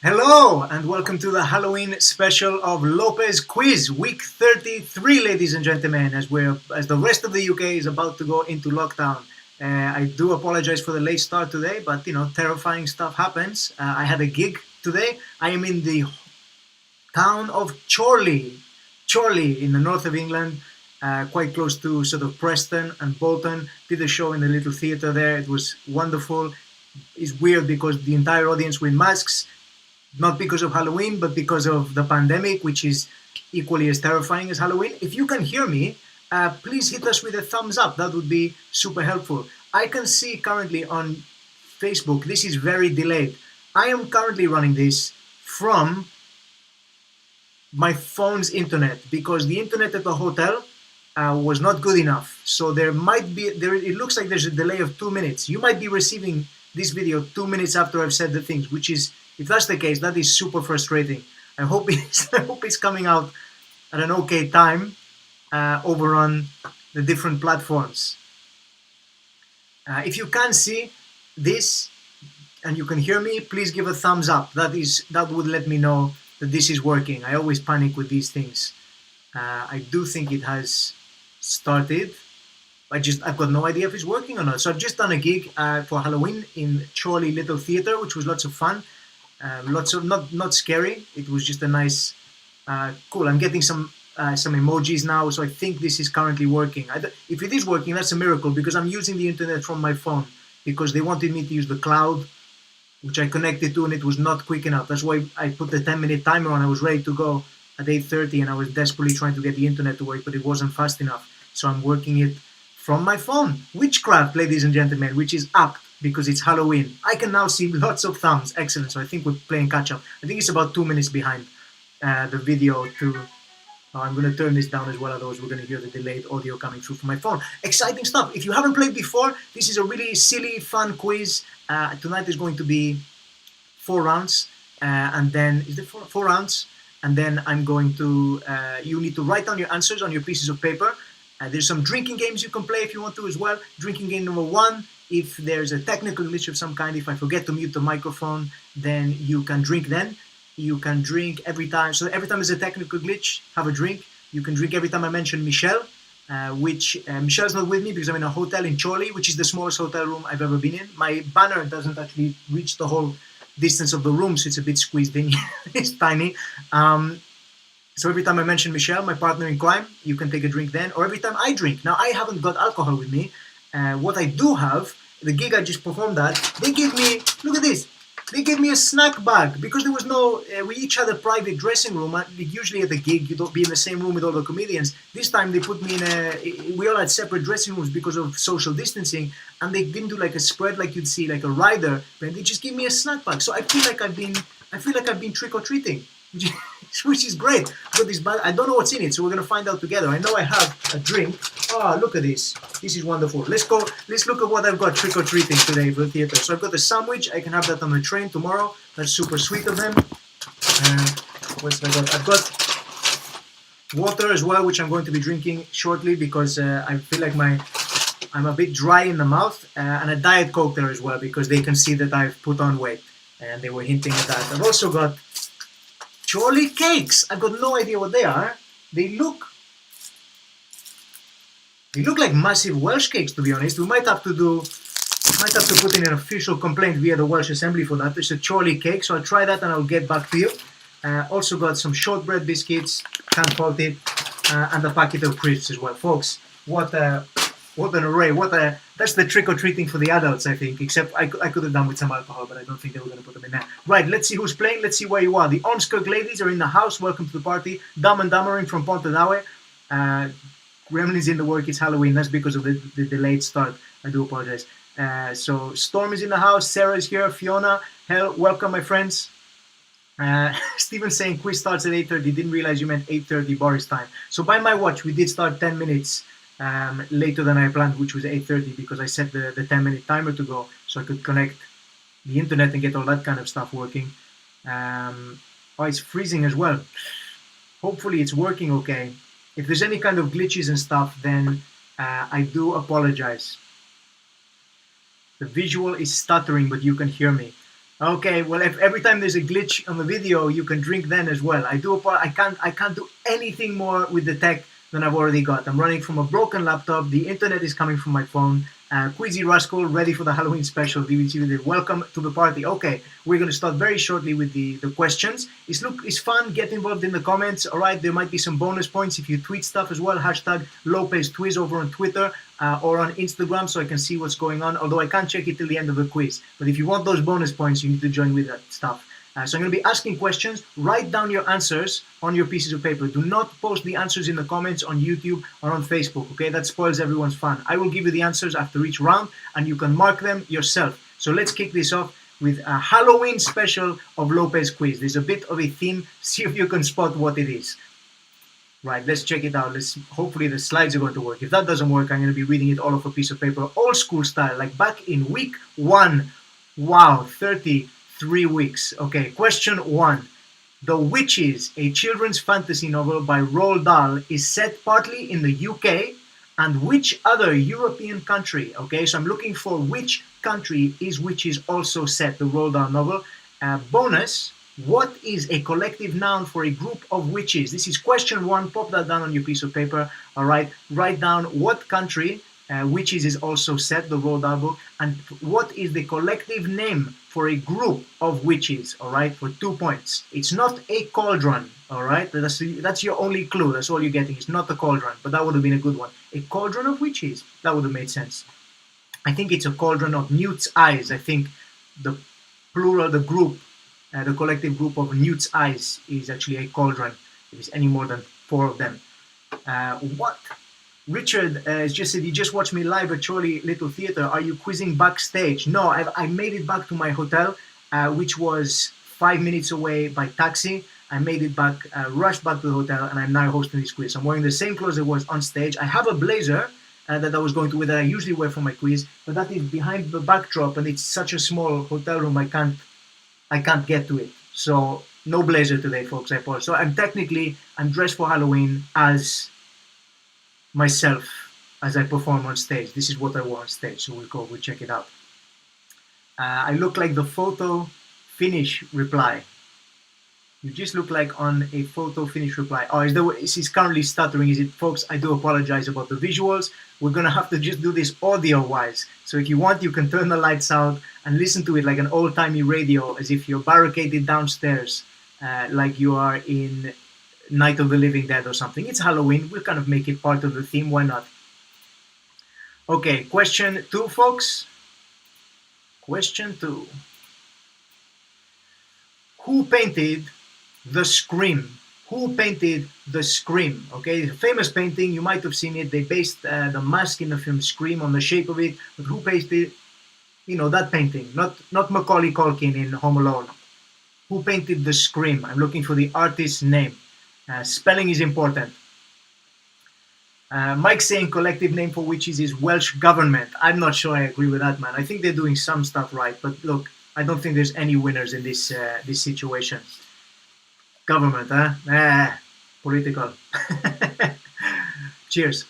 Hello and welcome to the Halloween special of Lopez Quiz, week 33, ladies and gentlemen, as the rest of the UK is about to go into lockdown. I do apologize for the late start today, but terrifying stuff happens. I had a gig today. I am in the town of Chorley in the north of England, quite close to sort of Preston and Bolton. Did a show in the little theatre there. It was wonderful. It's weird because the entire audience were in masks. Not because of Halloween, but because of the pandemic, which is equally as terrifying as Halloween. If you can hear me, please hit us with a thumbs up. That would be super helpful. I can see currently on Facebook, this is very delayed. I am currently running this from my phone's internet because the internet at the hotel was not good enough. So it looks like there's a delay of 2 minutes. You might be receiving this video 2 minutes after I've said the things, which is, if that's the case, that is super frustrating. I hope it's coming out at an okay time over on the different platforms. If you can see this and you can hear me, please give a thumbs up. That would let me know that this is working. I always panic with these things. I do think it has started. I've got no idea if it's working or not. So I've just done a gig for Halloween in Chorley Little Theatre, which was lots of fun. Lots of not scary. It was just a nice, cool. I'm getting some emojis now, so I think this is currently working. If it is working, that's a miracle because I'm using the internet from my phone because they wanted me to use the cloud, which I connected to, and it was not quick enough. That's why I put the 10-minute timer on. I was ready to go at 8:30, and I was desperately trying to get the internet to work, but it wasn't fast enough. So I'm working it from my phone. Witchcraft, ladies and gentlemen, which is apt because it's Halloween. I can now see lots of thumbs. Excellent. So I think we're playing catch up. I think it's about 2 minutes behind the video to... I'm going to turn this down as well, otherwise we're going to hear the delayed audio coming through from my phone. Exciting stuff. If you haven't played before, this is a really silly, fun quiz. Tonight is going to be 4 rounds. And then... Is there 4 rounds? And then I'm going to... you need to write down your answers on your pieces of paper. There's some drinking games you can play if you want to as well. Drinking game number 1. If there's a technical glitch of some kind, if I forget to mute the microphone, then you can drink then. You can drink every time. So every time there's a technical glitch, have a drink. You can drink every time I mention Michelle, which Michelle's not with me because I'm in a hotel in Chorley, which is the smallest hotel room I've ever been in. My banner doesn't actually reach the whole distance of the room, so it's a bit squeezed in. It's tiny. So every time I mention Michelle, my partner in crime, you can take a drink then. Or every time I drink. Now, I haven't got alcohol with me. What I do have, the gig I just performed at, they gave me, look at this, they gave me a snack bag because there was no, we each had a private dressing room. Usually at the gig, you don't be in the same room with all the comedians. This time they put me we all had separate dressing rooms because of social distancing, and they didn't do like a spread like you'd see like a rider, but they just gave me a snack bag. So I feel like I've been trick-or-treating. Which is great. Got this bag. I don't know what's in it, so we're gonna find out together. I know I have a drink. Oh, look at this. This is wonderful. Let's look at what I've got trick-or-treating today for the theater. So I've got a sandwich. I can have that on the train tomorrow. That's super sweet of them. What's I got? I've got water as well, which I'm going to be drinking shortly because I feel like I'm a bit dry in the mouth, and a Diet Coke there as well because they can see that I've put on weight, and they were hinting at that. I've also got Chorley cakes. I've got no idea what they are. They look like massive Welsh cakes, to be honest. We might have to put in an official complaint via the Welsh Assembly for that. It's a Chorley cake, so I'll try that and I'll get back to you. Also got some shortbread biscuits, can't fault it, and a packet of crisps as well. Folks, what an array. That's the trick-or-treating for the adults, I think, except I could have done with some alcohol, but I don't think they were going to put them in there. Right, let's see who's playing. Let's see where you are. The Ormskirk ladies are in the house. Welcome to the party. Dumb and Dummering from Pontedawe. Gremlins in the work. It's Halloween. That's because of the delayed start. I do apologize. So Storm is in the house. Sarah is here. Fiona. Hell, welcome, my friends. Stephen saying quiz starts at 8:30. Didn't realize you meant 8:30 Boris time. So by my watch, we did start 10 minutes later than I planned, which was 8:30 because I set the 10-minute timer to go so I could connect the internet and get all that kind of stuff working. Oh, it's freezing as well. Hopefully it's working okay. If there's any kind of glitches and stuff, then I do apologize. The visual is stuttering, but you can hear me. Okay, well, if every time there's a glitch on the video, you can drink then as well. I can't do anything more with the tech than I've already got. I'm running from a broken laptop. The internet is coming from my phone. Quizzy Rascal, ready for the Halloween special. BBC, welcome to the party. Okay, we're going to start very shortly with the questions. It's fun. Get involved in the comments. All right, there might be some bonus points if you tweet stuff as well. Hashtag Lopez Quiz over on Twitter or on Instagram, so I can see what's going on. Although I can't check it till the end of the quiz. But if you want those bonus points, you need to join with that stuff. So I'm going to be asking questions. Write down your answers on your pieces of paper. Do not post the answers in the comments on YouTube or on Facebook, okay? That spoils everyone's fun. I will give you the answers after each round, and you can mark them yourself. So let's kick this off with a Halloween special of Lopez Quiz. There's a bit of a theme. See if you can spot what it is. Right, let's check it out. Hopefully the slides are going to work. If that doesn't work, I'm going to be reading it all off a piece of paper, old school style, like back in week 1. Wow, 33 weeks. Okay, question 1. The Witches, a children's fantasy novel by Roald Dahl, is set partly in the UK and which other European country? Okay, so I'm looking for which country is Witches also set, the Roald Dahl novel. Bonus, what is a collective noun for a group of witches? This is question 1. Pop that down on your piece of paper. All right, write down what country Witches is also set, the Roald Dahl book, and what is the collective name for a group of witches, all right, for 2 points. It's not a cauldron, all right? That's your only clue. That's all you're getting. It's not a cauldron, but that would have been a good one. A cauldron of witches. That would have made sense. I think it's a cauldron of newt's eyes. I think the plural, the group, the collective group of newt's eyes is actually a cauldron. If it's any more than 4 of them. What? Richard has just said, you just watched me live at Chorley Little Theatre. Are you quizzing backstage? No, I made it back to my hotel, which was 5 minutes away by taxi. I made it back, rushed back to the hotel, and I'm now hosting this quiz. I'm wearing the same clothes I was on stage. I have a blazer that I was going to wear, that I usually wear for my quiz, but that is behind the backdrop, and it's such a small hotel room, I can't get to it. So no blazer today, folks. I apologize. So I'm dressed for Halloween as myself as I perform on stage. This is what I wore on stage, so we'll check it out. I look like the photo finish reply. You just look like on a photo finish reply. Oh, he's currently stuttering, is it, folks? I do apologize about the visuals. We're gonna have to just do this audio-wise. So if you want, you can turn the lights out and listen to it like an old-timey radio, as if you're barricaded downstairs, like you are in Night of the Living Dead or something. It's Halloween. We'll kind of make it part of the theme. Why not? Okay, question 2, folks. Question 2. Who painted The Scream? Who painted The Scream? Okay, famous painting. You might have seen it. They based the mask in the film Scream on the shape of it. But who painted, that painting? Not Macaulay Culkin in Home Alone. Who painted The Scream? I'm looking for the artist's name. Spelling is important. Mike's saying collective name for witches is Welsh Government. I'm not sure I agree with that, man. I think they're doing some stuff right, but look, I don't think there's any winners in this situation. Government, huh? Political. Cheers.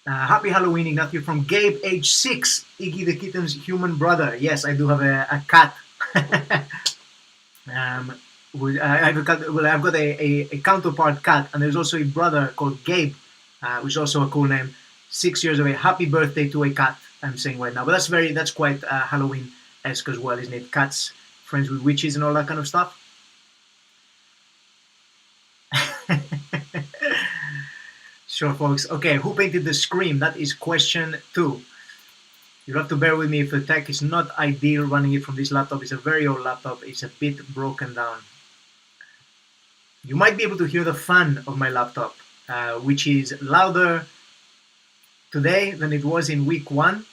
Happy Halloween, Ignacio, from Gabe, age 6. Iggy the Kitten's human brother. Yes, I do have a cat. I've got a counterpart cat, and there's also a brother called Gabe, which is also a cool name. 6 years away. Happy birthday to a cat, I'm saying right now. But that's quite Halloween-esque as well, isn't it? Cats, friends with witches and all that kind of stuff. Sure, folks. Okay, who painted The Scream? That is question 2. You'll have to bear with me if the tech is not ideal running it from this laptop. It's a very old laptop. It's a bit broken down. You might be able to hear the fan of my laptop, which is louder today than it was in week 1.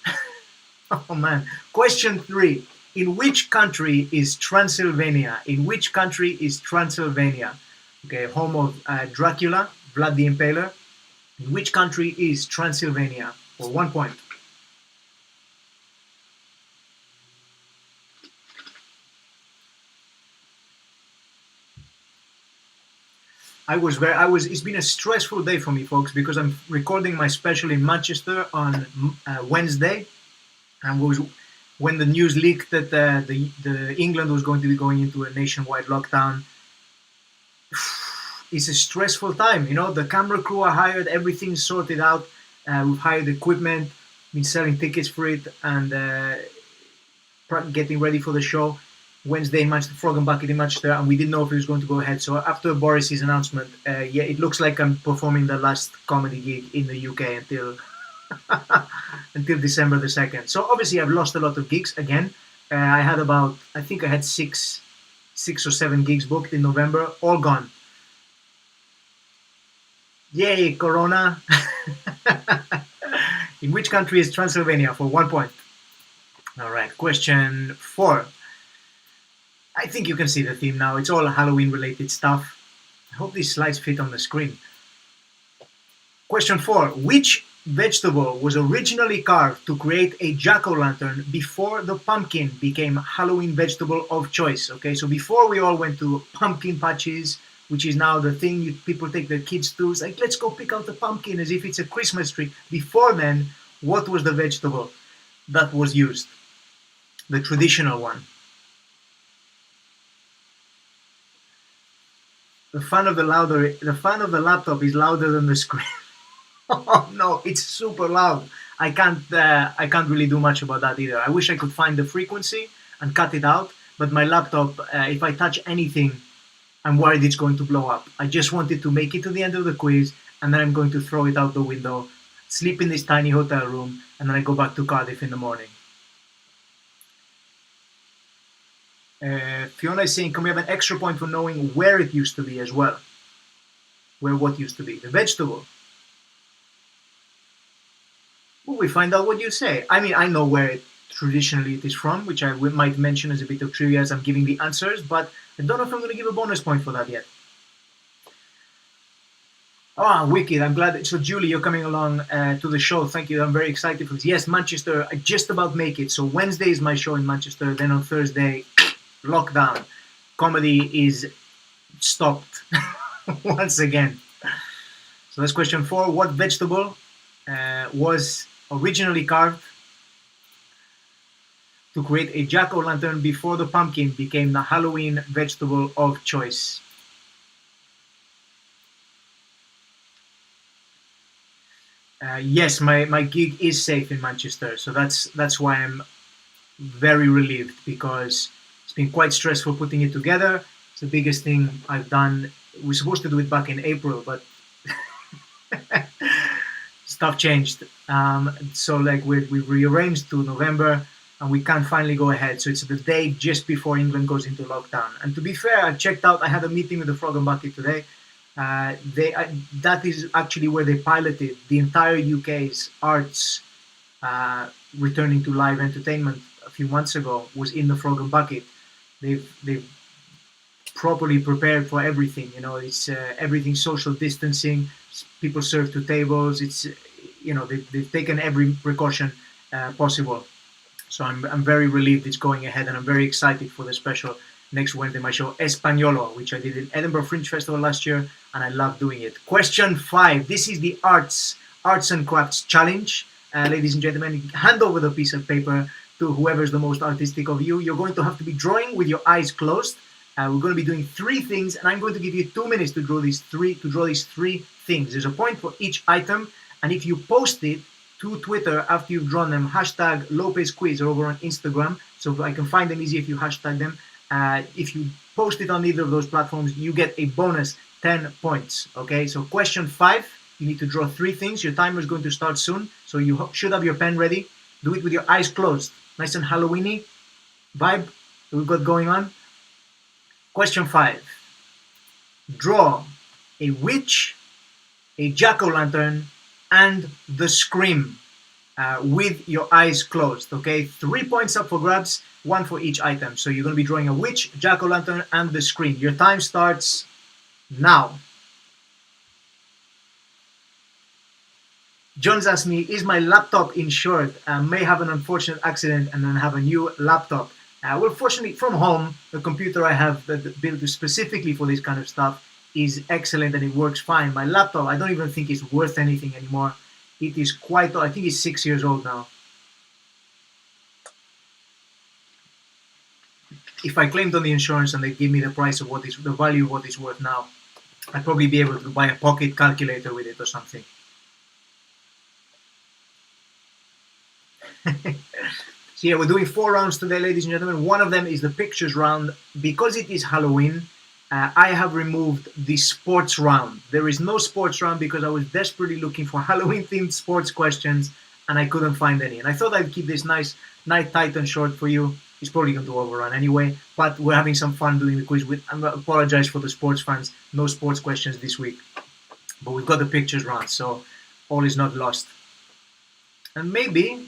Oh man. Question 3. In which country is Transylvania? In which country is Transylvania? Okay, home of Dracula, Vlad the Impaler. In which country is Transylvania? For 1 point. It's been a stressful day for me, folks, because I'm recording my special in Manchester on Wednesday, and was when the news leaked that the England was going to be going into a nationwide lockdown. It's a stressful time, you know. The camera crew are hired, everything's sorted out. We've hired equipment, been selling tickets for it, and getting ready for the show. Wednesday in Manchester, Frog and Bucket in Manchester, and we didn't know if it was going to go ahead. So after Boris's announcement, it looks like I'm performing the last comedy gig in the UK until until December the 2nd. So obviously I've lost a lot of gigs again. I think I had six or seven gigs booked in November, all gone. Yay, Corona! In which country is Transylvania? For 1 point. All right, question 4. I think you can see the theme now. It's all Halloween related stuff. I hope these slides fit on the screen. Question 4. Which vegetable was originally carved to create a jack-o'-lantern before the pumpkin became Halloween vegetable of choice? Okay, so before we all went to pumpkin patches, which is now the thing people take their kids to. It's like, let's go pick out the pumpkin as if it's a Christmas tree. Before then, what was the vegetable that was used? The traditional one. The fan of the laptop is louder than the screen. Oh no, it's super loud. I can't really do much about that either. I wish I could find the frequency and cut it out, but my laptop, if I touch anything, I'm worried it's going to blow up. I just wanted to make it to the end of the quiz, and then I'm going to throw it out the window, sleep in this tiny hotel room, and then I go back to Cardiff in the morning. Fiona is saying, can we have an extra point for knowing where it used to be as well? Where what used to be? The vegetable. Well, we find out what you say. I mean, I know where traditionally it is from, which I might mention as a bit of trivia as I'm giving the answers, but I don't know if I'm going to give a bonus point for that yet. Ah, wicked. I'm glad. So, Julie, you're coming along to the show. Thank you. I'm very excited for this. Yes, Manchester. I just about make it. So, Wednesday is my show in Manchester. Then on Thursday, lockdown. Comedy is stopped once again. So that's question 4. What vegetable was originally carved to create a jack-o'-lantern before the pumpkin became the Halloween vegetable of choice? Yes, my gig is safe in Manchester, so that's why I'm very relieved, because it's been quite stressful putting it together. It's the biggest thing I've done. We're supposed to do it back in April, but stuff changed. So like we've rearranged to November, and we can finally go ahead. So it's the day just before England goes into lockdown. And to be fair, I checked out. I had a meeting with the Frog and Bucket today. That is actually where they piloted the entire UK's arts returning to live entertainment a few months ago. Was in the Frog and Bucket. They've properly prepared for everything. You know, it's everything social distancing. People serve to tables. It's they've taken every precaution possible. So I'm very relieved it's going ahead, and I'm very excited for the special next Wednesday, my show Españolo, which I did in Edinburgh Fringe Festival last year, and I love doing it. Question 5. This is the arts and crafts challenge. Ladies and gentlemen, hand over the piece of paper to whoever's the most artistic of you. You're going to have to be drawing with your eyes closed. We're going to be doing 3 things, and I'm going to give you 2 minutes to draw these three things. There's a point for each item, and if you post it to Twitter after you've drawn them, hashtag Lopez Quiz, or over on Instagram, so I can find them easy if you hashtag them. If you post it on either of those platforms, you get a bonus 10 points. Okay, so question 5, you need to draw 3 things. Your timer is going to start soon, so you should have your pen ready. Do it with your eyes closed. Nice and Halloween-y vibe that we've got going on. Question 5. Draw a witch, a jack-o'-lantern, and the scream with your eyes closed. Okay, 3 points up for grabs, 1 for each item. So you're going to be drawing a witch, jack-o'-lantern, and the scream. Your time starts now. John's asked me, is my laptop insured? May have an unfortunate accident and then have a new laptop. Well, fortunately, from home, the computer I have built specifically for this kind of stuff is excellent and it works fine. My laptop, I don't even think it's worth anything anymore. It is quite, I think it's 6 years old now. If I claimed on the insurance and they give me the price of what is the value of what it's worth now, I'd probably be able to buy a pocket calculator with it or something. So yeah, we're doing 4 rounds today, ladies and gentlemen. One of them is the pictures round. Because it is Halloween, I have removed the sports round. There is no sports round because I was desperately looking for Halloween-themed sports questions and I couldn't find any. And I thought I'd keep this nice, tight and short for you. It's probably going to overrun anyway, but we're having some fun doing the quiz. I apologize for the sports fans. No sports questions this week. But we've got the pictures round, so all is not lost. And maybe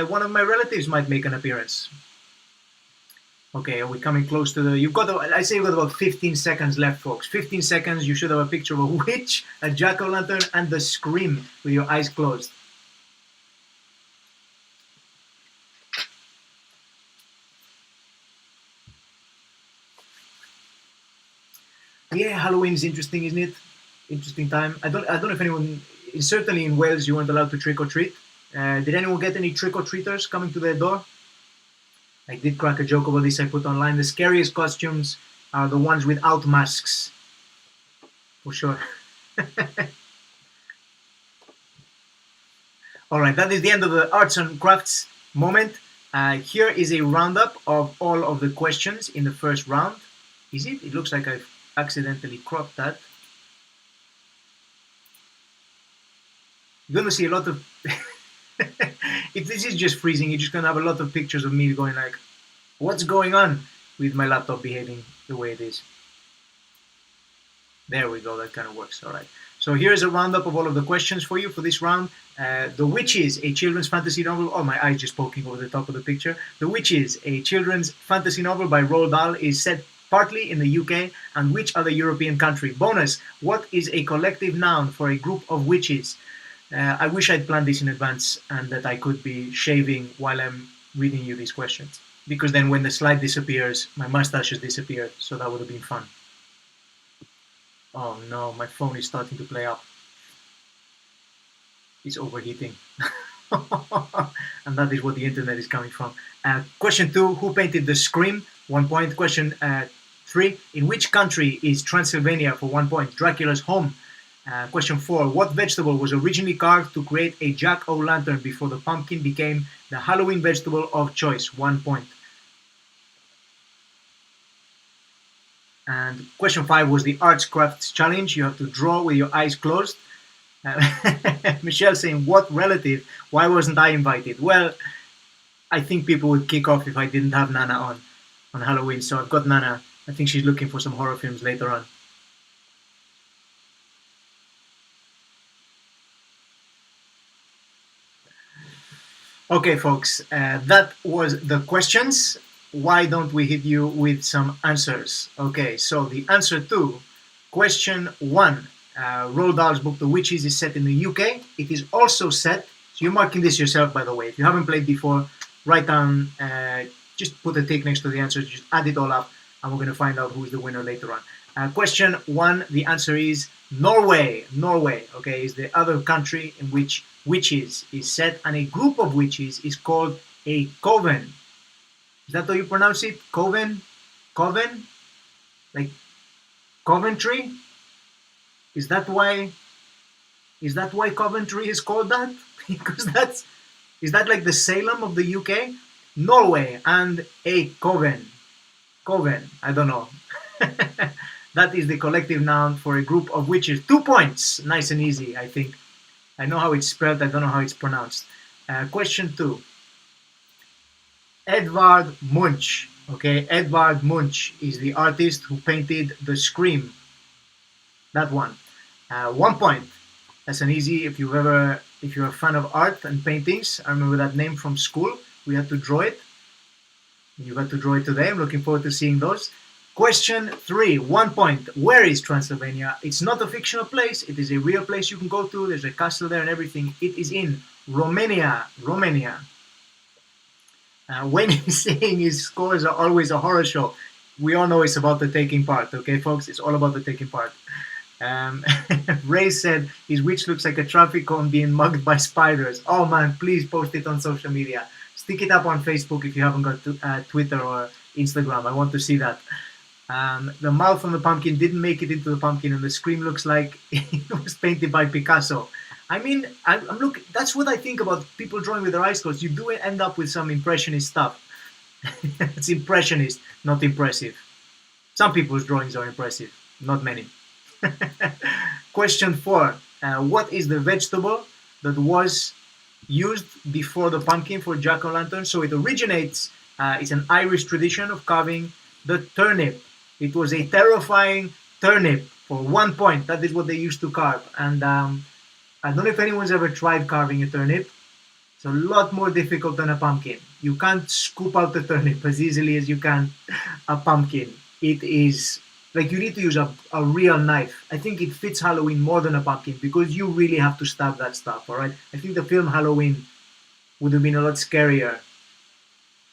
one of my relatives might make an appearance. Okay, are we coming close to the... I say you've got about 15 seconds left, folks. 15 seconds, you should have a picture of a witch, a jack-o'-lantern, and the Scream with your eyes closed. Yeah, Halloween is interesting, isn't it? Interesting time. I don't know if anyone... Certainly in Wales, you weren't allowed to trick-or-treat. Did anyone get any trick-or-treaters coming to their door? I did crack a joke about this I put online. The scariest costumes are the ones without masks. For sure. Alright, that is the end of the arts and crafts moment. Here is a roundup of all of the questions in the first round. Is it? It looks like I've accidentally cropped that. You're going to see a lot of... If this is just freezing, you're just going to have a lot of pictures of me going like, what's going on with my laptop behaving the way it is? There we go, that kind of works. All right. So here's a roundup of all of the questions for you for this round. The Witches, a children's fantasy novel. Oh, my eye's just poking over the top of the picture. The Witches, a children's fantasy novel by Roald Dahl, is set partly in the UK and which other European country? Bonus, what is a collective noun for a group of witches? I wish I'd planned this in advance and that I could be shaving while I'm reading you these questions. Because then when the slide disappears, my mustache has disappeared, so that would have been fun. Oh no, my phone is starting to play up. It's overheating. And that is what the internet is coming from. Question 2, who painted the Scream? 1 point. Question 3, in which country is Transylvania? For 1 point. Dracula's home. Question 4, what vegetable was originally carved to create a jack-o'-lantern before the pumpkin became the Halloween vegetable of choice? 1 point. And question 5 was the Arts Crafts Challenge. You have to draw with your eyes closed. Michelle saying, what relative? Why wasn't I invited? Well, I think people would kick off if I didn't have Nana on Halloween. So I've got Nana. I think she's looking for some horror films later on. Okay, folks, that was the questions. Why don't we hit you with some answers? Okay, so the answer to question 1, Roald Dahl's book The Witches is set in the UK. It is also set, so you're marking this yourself, by the way. If you haven't played before, write down, just put a tick next to the answers, just add it all up, and we're going to find out who is the winner later on. Question 1, the answer is Norway. Norway, okay, is the other country in which witches is set, and a group of witches is called a coven. Is that how you pronounce it? Coven? Coven? Like Coventry? Is that why Coventry is called that? Because is that like the Salem of the UK? Norway and a coven. Coven, I don't know. That is the collective noun for a group of witches. 2 points. Nice and easy, I think. I know how it's spelled, I don't know how it's pronounced. Question 2. Edvard Munch. Okay, Edvard Munch is the artist who painted the Scream. That one. 1 point. That's an easy, if you're a fan of art and paintings, I remember that name from school. We had to draw it. You got to draw it today. I'm looking forward to seeing those. Question 3, 1 point. Where is Transylvania? It's not a fictional place. It is a real place you can go to. There's a castle there and everything. It is in Romania. Romania. When he's saying his scores are always a horror show, We all know it's about the taking part, okay, folks? It's all about the taking part. Ray said his witch looks like a traffic cone being mugged by spiders. Oh man, please post it on social media. Stick it up on Facebook if you haven't got Twitter or Instagram. I want to see that. The mouth on the pumpkin didn't make it into the pumpkin, and the scream looks like it was painted by Picasso. I mean, I'm looking. That's what I think about people drawing with their eyes closed. You do end up with some impressionist stuff. It's impressionist, not impressive. Some people's drawings are impressive, not many. Question 4. What is the vegetable that was used before the pumpkin for jack-o'-lantern? So it originates, it's an Irish tradition of carving the turnip. It was a terrifying turnip for 1 point. That is what they used to carve. And I don't know if anyone's ever tried carving a turnip. It's a lot more difficult than a pumpkin. You can't scoop out the turnip as easily as you can a pumpkin. It is like you need to use a real knife. I think it fits Halloween more than a pumpkin because you really have to stab that stuff, all right? I think the film Halloween would have been a lot scarier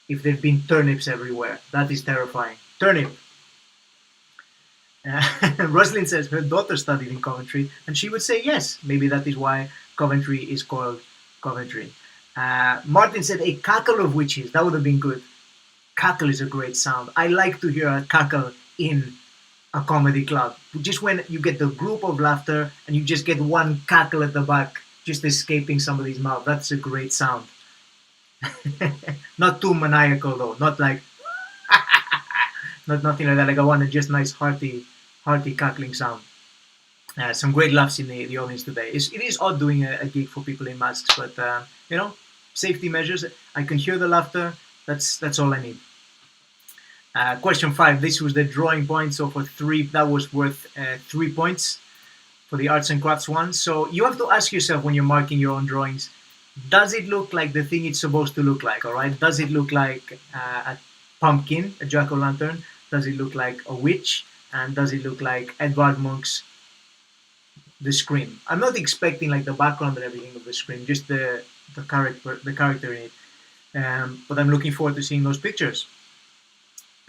if there'd been turnips everywhere. That is terrifying. Turnip. Rosalind says her daughter studied in Coventry, and she would say yes. Maybe that is why Coventry is called Coventry. Martin said a cackle of witches. That would have been good. Cackle is a great sound. I like to hear a cackle in a comedy club. Just when you get the group of laughter and you just get one cackle at the back, just escaping somebody's mouth. That's a great sound. Not too maniacal though. Not like, nothing like that. Like I want a just nice hearty cackling sound. Some great laughs in the audience today. It is odd doing a gig for people in masks, but safety measures. I can hear the laughter. That's all I need. Question 5. This was the drawing point. So for 3, that was worth 3 points for the arts and crafts one. So you have to ask yourself when you're marking your own drawings, does it look like the thing it's supposed to look like? All right. Does it look like a pumpkin, a jack-o'-lantern? Does it look like a witch? And does it look like Edvard Munch's The Scream? I'm not expecting like the background and everything of The Scream, just the character in it. But I'm looking forward to seeing those pictures.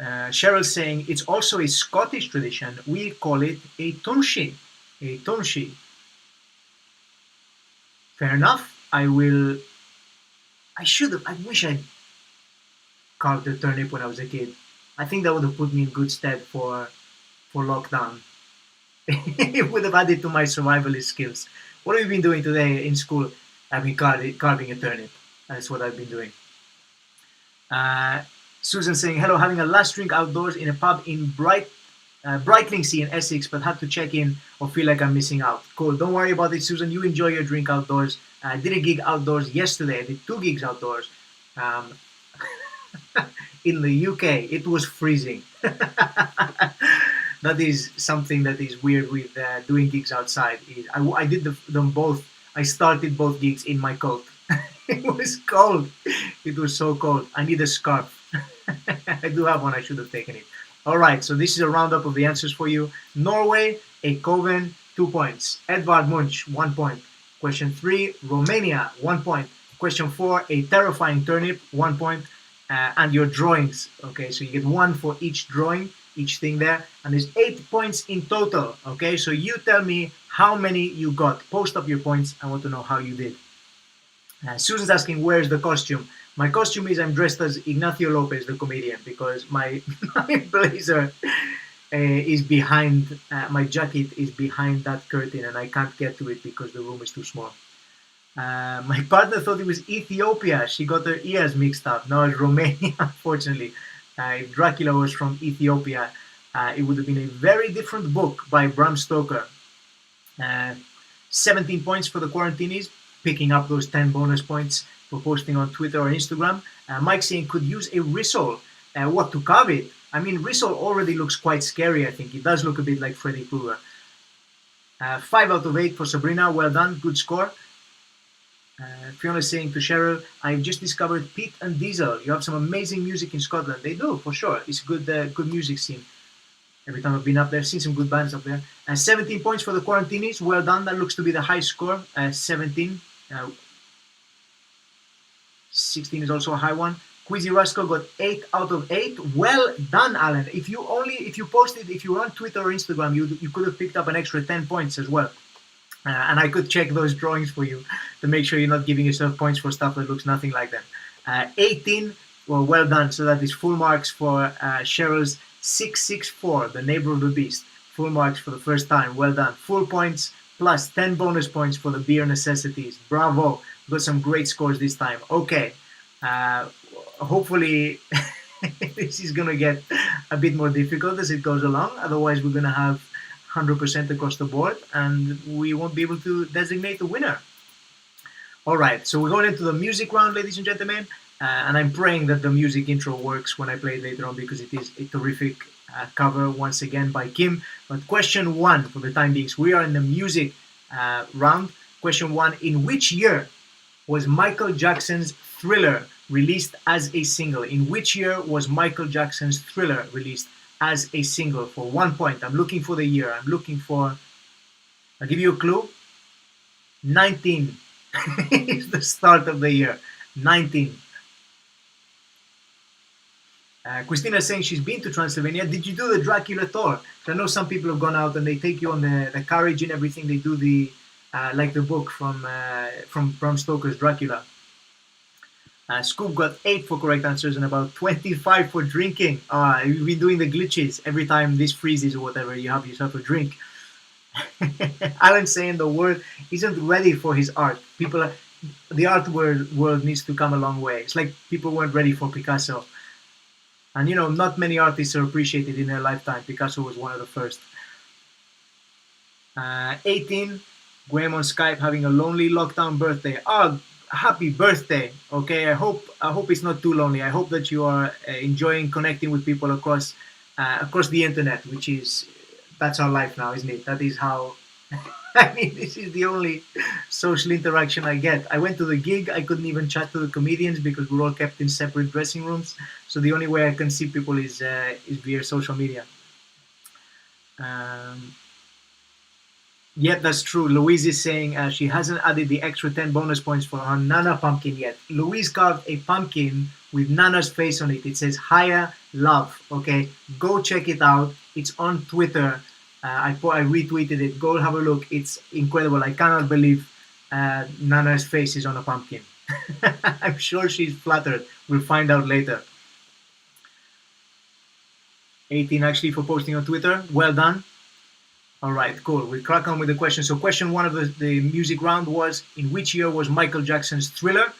Cheryl's saying it's also a Scottish tradition. We call it a tunshi. A tunshi. Fair enough. I wish I'd carved a turnip when I was a kid. I think that would have put me in good stead for lockdown. It would have added to my survivalist skills. What have you been doing today in school? I've been carving a turnip. That's what I've been doing. Susan saying, hello, having a last drink outdoors in a pub in Brightlingsea in Essex, but have to check in or feel like I'm missing out. Cool, don't worry about it, Susan. You enjoy your drink outdoors. I did a gig outdoors yesterday. I did 2 gigs outdoors. In the UK, it was freezing. That is something that is weird with doing gigs outside. I did them both. I started both gigs in my coat. It was cold. It was so cold. I need a scarf. I do have one. I should have taken it. All right. So this is a roundup of the answers for you. Norway, a Coven, 2 points. Edvard Munch, 1 point. Question 3, Romania, 1 point. Question 4, a terrifying turnip, 1 point. And your drawings. Okay, so you get 1 for each drawing, each thing there. And there's 8 points in total. Okay, so you tell me how many you got. Post up your points. I want to know how you did. Susan's asking, where's the costume? My costume is I'm dressed as Ignacio Lopez, the comedian, because my blazer is behind, my jacket is behind that curtain and I can't get to it because the room is too small. My partner thought it was Ethiopia. She got her ears mixed up. No, it's Romania, unfortunately. If Dracula was from Ethiopia, it would have been a very different book by Bram Stoker. 17 points for the quarantinis, picking up those 10 bonus points for posting on Twitter or Instagram. Mike saying could use a risol. What, to carve it? I mean, risol already looks quite scary, I think. It does look a bit like Freddy Krueger. 5 out of 8 for Sabrina. Well done. Good score. Fiona is saying to Cheryl, I've just discovered Pete and Diesel. You have some amazing music in Scotland. They do, for sure. It's a good music scene. Every time I've been up there, seen some good bands up there. 17 points for the quarantinis. Well done. That looks to be the high score. 17. 16 is also a high one. Quizzy Rascal got 8 out of 8. Well done, Alan. If you posted, if you were on Twitter or Instagram, you could have picked up an extra 10 points as well. And I could check those drawings for you to make sure you're not giving yourself points for stuff that looks nothing like them. 18, well done. So that is full marks for Cheryl's 664, the neighbor of the beast. Full marks for the first time. Well done. Full points plus 10 bonus points for the beer necessities. Bravo. Got some great scores this time. Okay. Hopefully this is going to get a bit more difficult as it goes along. Otherwise, we're going to have 100% across the board and we won't be able to designate the winner. All right, so we're going into the music round, ladies and gentlemen, and I'm praying that the music intro works when I play it later on because it is a terrific cover once again by Kim. But question 1 for the time being, so we are in the music round. Question 1, in which year was Michael Jackson's Thriller released as a single? In which year was Michael Jackson's Thriller released as a single? For 1 point. I'm looking for the year. I'll give you a clue. 19 is the start of the year. 19. Christina is saying she's been to Transylvania. Did you do the Dracula tour? I know some people have gone out and they take you on the carriage and everything. They do the like the book from Bram Stoker's Dracula. Scoop got 8 for correct answers and about 25 for drinking. You've been doing the glitches. Every time this freezes or whatever, you have yourself a drink. Alan saying the world isn't ready for his art. The art world needs to come a long way. It's like people weren't ready for Picasso. And you know, not many artists are appreciated in their lifetime. Picasso was one of the first. 18, Graham on Skype having a lonely lockdown birthday. Happy birthday. Okay, I hope it's not too lonely. I hope that you are enjoying connecting with people across the internet, that's our life now, isn't it? That is how this is the only social interaction I get. I went to the gig, I couldn't even chat to the comedians because we're all kept in separate dressing rooms. So the only way I can see people is via social media. Yep, that's true. Louise is saying she hasn't added the extra 10 bonus points for her Nana pumpkin yet. Louise carved a pumpkin with Nana's face on it. It says Higher Love. Okay, go check it out. It's on Twitter. I retweeted it. Go have a look. It's incredible. I cannot believe Nana's face is on a pumpkin. I'm sure she's flattered. We'll find out later. 18 actually for posting on Twitter. Well done. All right, cool. We'll crack on with the question. So question 1 of the music round was, in which year was Michael Jackson's Thriller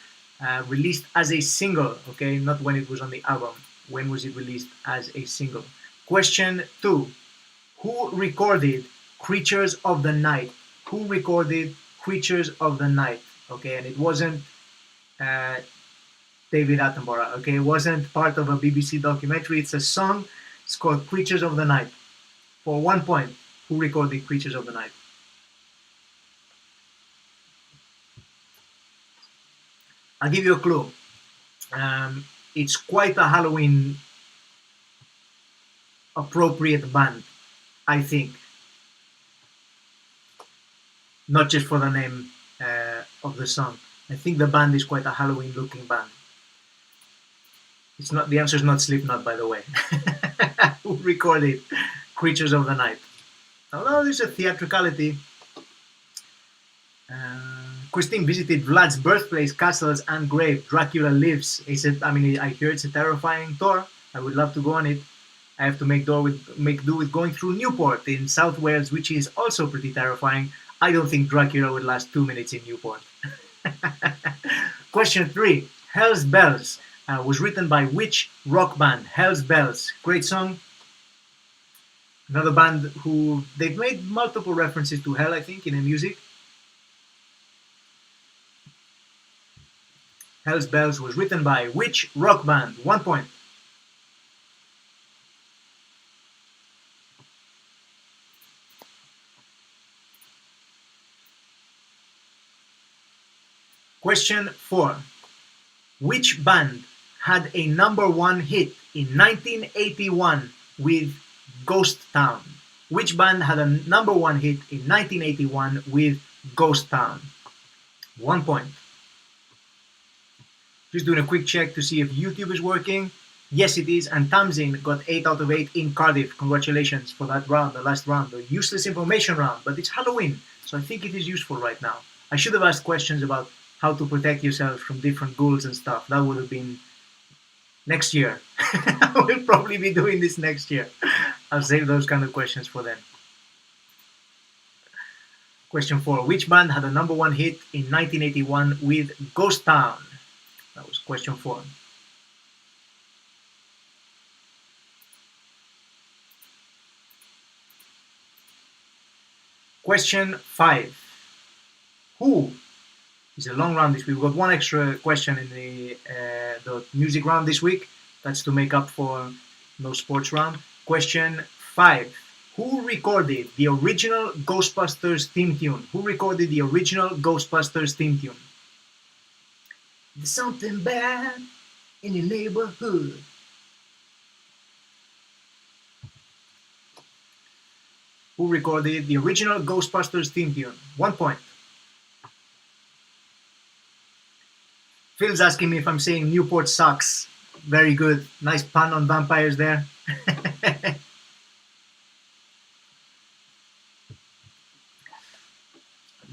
released as a single? Okay, not when it was on the album. When was it released as a single? Question 2, who recorded Creatures of the Night? Who recorded Creatures of the Night? Okay, and it wasn't David Attenborough. Okay, it wasn't part of a BBC documentary. It's a song. It's called Creatures of the Night. For 1 point. Who recorded Creatures of the Night? I'll give you a clue. It's quite a Halloween appropriate band, I think. Not just for the name of the song. I think the band is quite a Halloween looking band. It's not. The answer is not Slipknot, by the way. Who recorded Creatures of the Night? Although there's a theatricality. Christine visited Vlad's birthplace, castles, and grave. Dracula lives. He said, I hear it's a terrifying tour. I would love to go on it. I have to make do with going through Newport in South Wales, which is also pretty terrifying. I don't think Dracula would last 2 minutes in Newport. Question 3. Hell's Bells was written by which rock band? Hell's Bells. Great song. Another band who they've made multiple references to hell, I think, in the music. Hell's Bells was written by which rock band? 1 point. Question 4. Which band had a #1 hit in 1981 with Ghost Town? Which band had a #1 hit in 1981 with Ghost Town? 1 point. Just doing a quick check to see if YouTube is working. Yes, it is. And Tamzin got 8 out of 8 in Cardiff. Congratulations for that round, the last round, the useless information round. But it's Halloween, so I think it is useful right now. I should have asked questions about how to protect yourself from different ghouls and stuff. That would have been next year. I will probably be doing this next year. I'll save those kind of questions for then. Question 4. Which band had a #1 hit in 1981 with Ghost Town? That was question 4. Question 5. Who is a long round this week? We've got one extra question in the music round this week. That's to make up for no sports round. Question 5. Who recorded the original Ghostbusters theme tune? Who recorded the original Ghostbusters theme tune? There's something bad in your neighborhood. Who recorded the original Ghostbusters theme tune? 1 point. Phil's asking me if I'm saying Newport sucks. Very good. Nice pun on vampires there.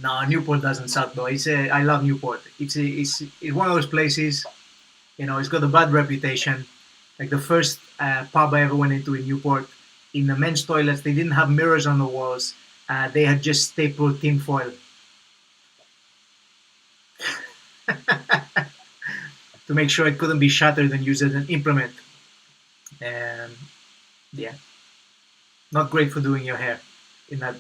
No, Newport doesn't suck though. I love Newport. It's one of those places, it's got a bad reputation. Like the first pub I ever went into in Newport, in the men's toilets, they didn't have mirrors on the walls. They had just stapled tinfoil. To make sure it couldn't be shattered and used as an implement. Yeah. Not great for doing your hair in that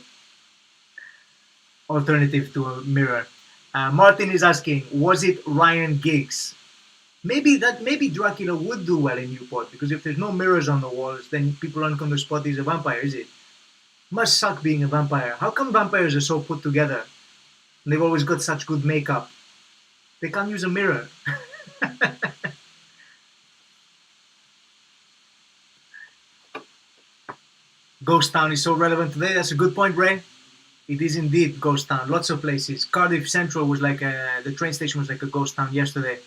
alternative to a mirror. Martin is asking, was it Ryan Giggs? Maybe Dracula would do well in Newport, because if there's no mirrors on the walls, then people aren't going to spot he's a vampire, is it? Must suck being a vampire. How come vampires are so put together? And they've always got such good makeup. They can't use a mirror. Ghost Town is so relevant today. That's a good point, Ray. It is indeed Ghost Town. Lots of places. Cardiff Central was like the train station was like a ghost town yesterday.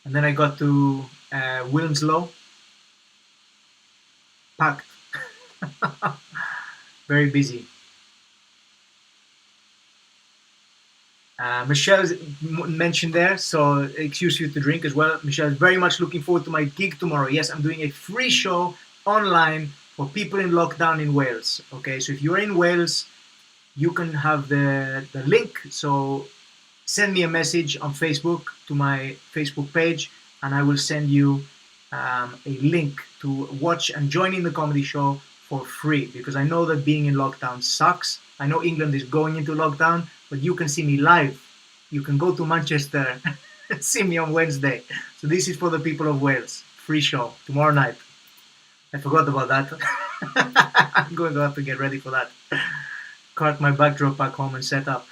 And then I got to Wilmslow. Packed. Very busy. Michelle's mentioned there, so excuse you to drink as well. Michelle is very much looking forward to my gig tomorrow. Yes, I'm doing a free show online for people in lockdown in Wales. Okay, so if you're in Wales, you can have the link. So send me a message on Facebook to my Facebook page, and I will send you a link to watch and join in the comedy show for free, because I know that being in lockdown sucks. I know England is going into lockdown, but you can see me live. You can go to Manchester and see me on Wednesday. So this is for the people of Wales. Free show tomorrow night. I forgot about that. I'm going to have to get ready for that. Cart my backdrop back home and set up.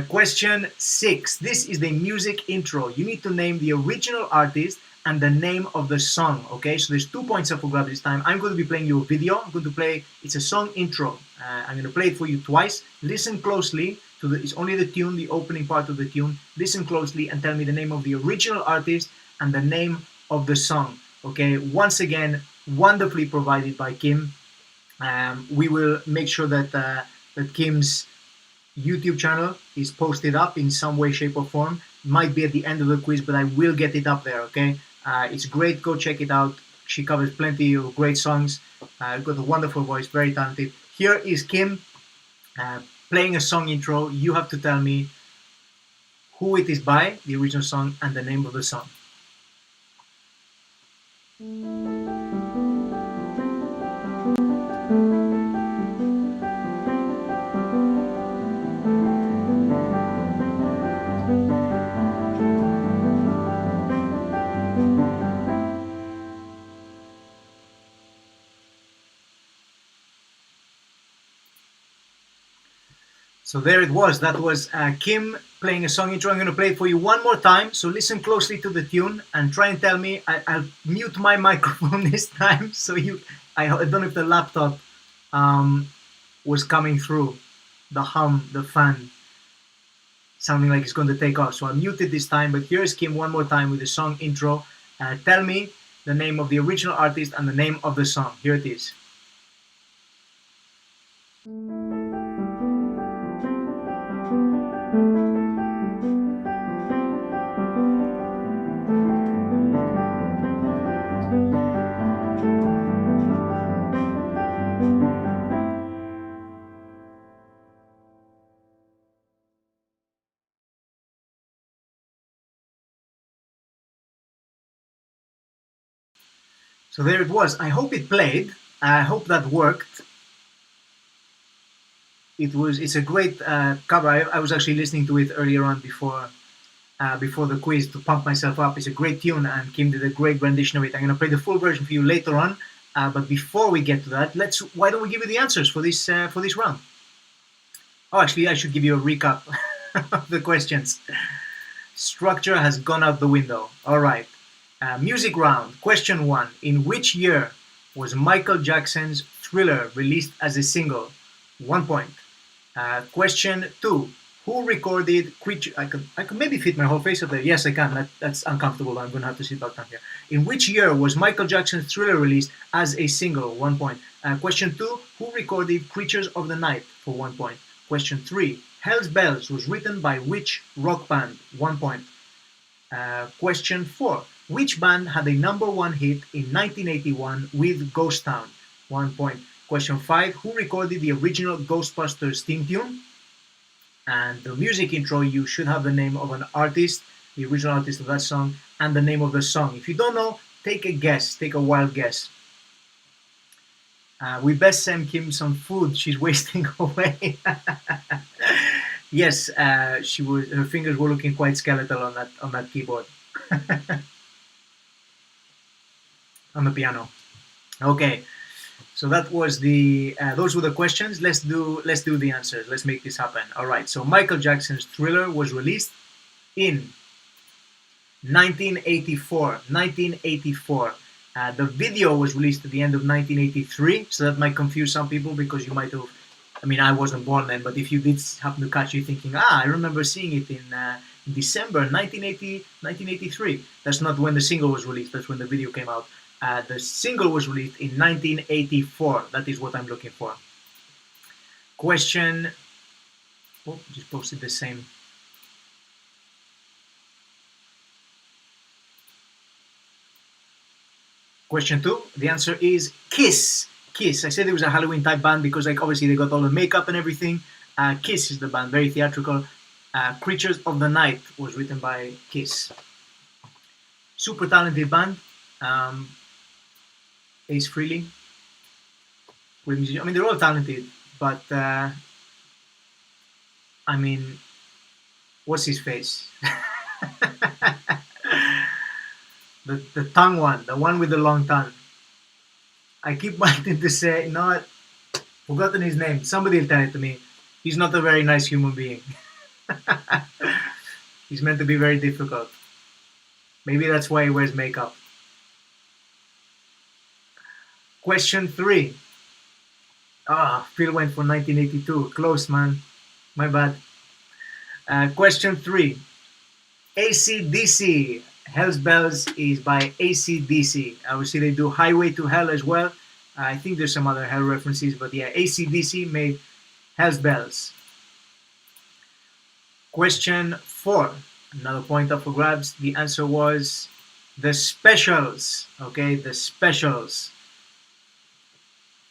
Question 6. This is the music intro. You need to name the original artist and the name of the song. Okay, so there's 2 points up for grabs this time. I'm going to be playing you a video. I'm going to play, it's a song intro. I'm going to play it for you twice. Listen closely to it's only the tune, the opening part of the tune. Listen closely and tell me the name of the original artist and the name of the song. Okay, once again, wonderfully provided by Kim. We will make sure that that Kim's YouTube channel is posted up in some way, shape, or form. Might be at the end of the quiz, but I will get it up there. Okay, it's great. Go check it out. She covers plenty of great songs. Got a wonderful voice, very talented. Here is Kim playing a song intro. You have to tell me who it is by, the original song, and the name of the song. So there it was. That was Kim playing a song intro. I'm going to play it for you one more time. So listen closely to the tune and try and tell me. I'll mute my microphone this time. So I don't know if the laptop was coming through. The hum, the fan. sounding like it's going to take off. So I muted this time, but here's Kim one more time with the song intro. Tell me the name of the original artist and the name of the song. Here it is. So there it was. I hope it played. I hope that worked. It's a great cover. I was actually listening to it earlier on before the quiz to pump myself up. It's a great tune, and Kim did a great rendition of it. I'm going to play the full version for you later on. But before we get to that, why don't we give you the answers for this round? Oh, actually, I should give you a recap of the questions. Structure has gone out the window. All right. Music round. Question 1. In which year was Michael Jackson's Thriller released as a single? 1 point. Question 2. Who recorded Creature? I could maybe fit my whole face up there. Yes, I can. That's uncomfortable. I'm going to have to sit back down here. In which year was Michael Jackson's Thriller released as a single? 1 point. Question 2. Who recorded Creatures of the Night? For 1 point. Question 3. Hell's Bells was written by which rock band? 1 point. Question 4. Which band had a #1 hit in 1981 with Ghost Town? 1 point. Question 5. Who recorded the original Ghostbusters theme tune? And the music intro, you should have the name of an artist, the original artist of that song, and the name of the song. If you don't know, take a guess, take a wild guess. We best send Kim some food. She's wasting away. Yes, her fingers were looking quite skeletal on that keyboard. On the piano. Okay, so that was those were the questions. Let's do the answers. Let's make this happen. All right. So Michael Jackson's Thriller was released in 1984. 1984. The video was released at the end of 1983. So that might confuse some people because you might have. I mean, I wasn't born then, but if you did happen to catch it thinking, I remember seeing it in December 1983. That's not when the single was released. That's when the video came out. The single was released in 1984. That is what I'm looking for. Question. Oh, just posted the same. Question 2. The answer is Kiss. Kiss. I said it was a Halloween type band because, like, obviously they got all the makeup and everything. Kiss is the band, very theatrical. Creatures of the Night was written by Kiss. Super talented band. Ace Frehley. I mean, they're all talented, but I mean, what's his face? the tongue one, the one with the long tongue. I keep wanting to say, no, forgotten his name. Somebody will tell it to me. He's not a very nice human being. He's meant to be very difficult. Maybe that's why he wears makeup. Question 3. Phil went for 1982. Close, man. My bad. Question 3. AC/DC. Hell's Bells is by AC/DC. Obviously, they do Highway to Hell as well. I think there's some other Hell references, but yeah, AC/DC made Hell's Bells. Question 4. Another point up for grabs. The answer was The Specials. Okay, The Specials.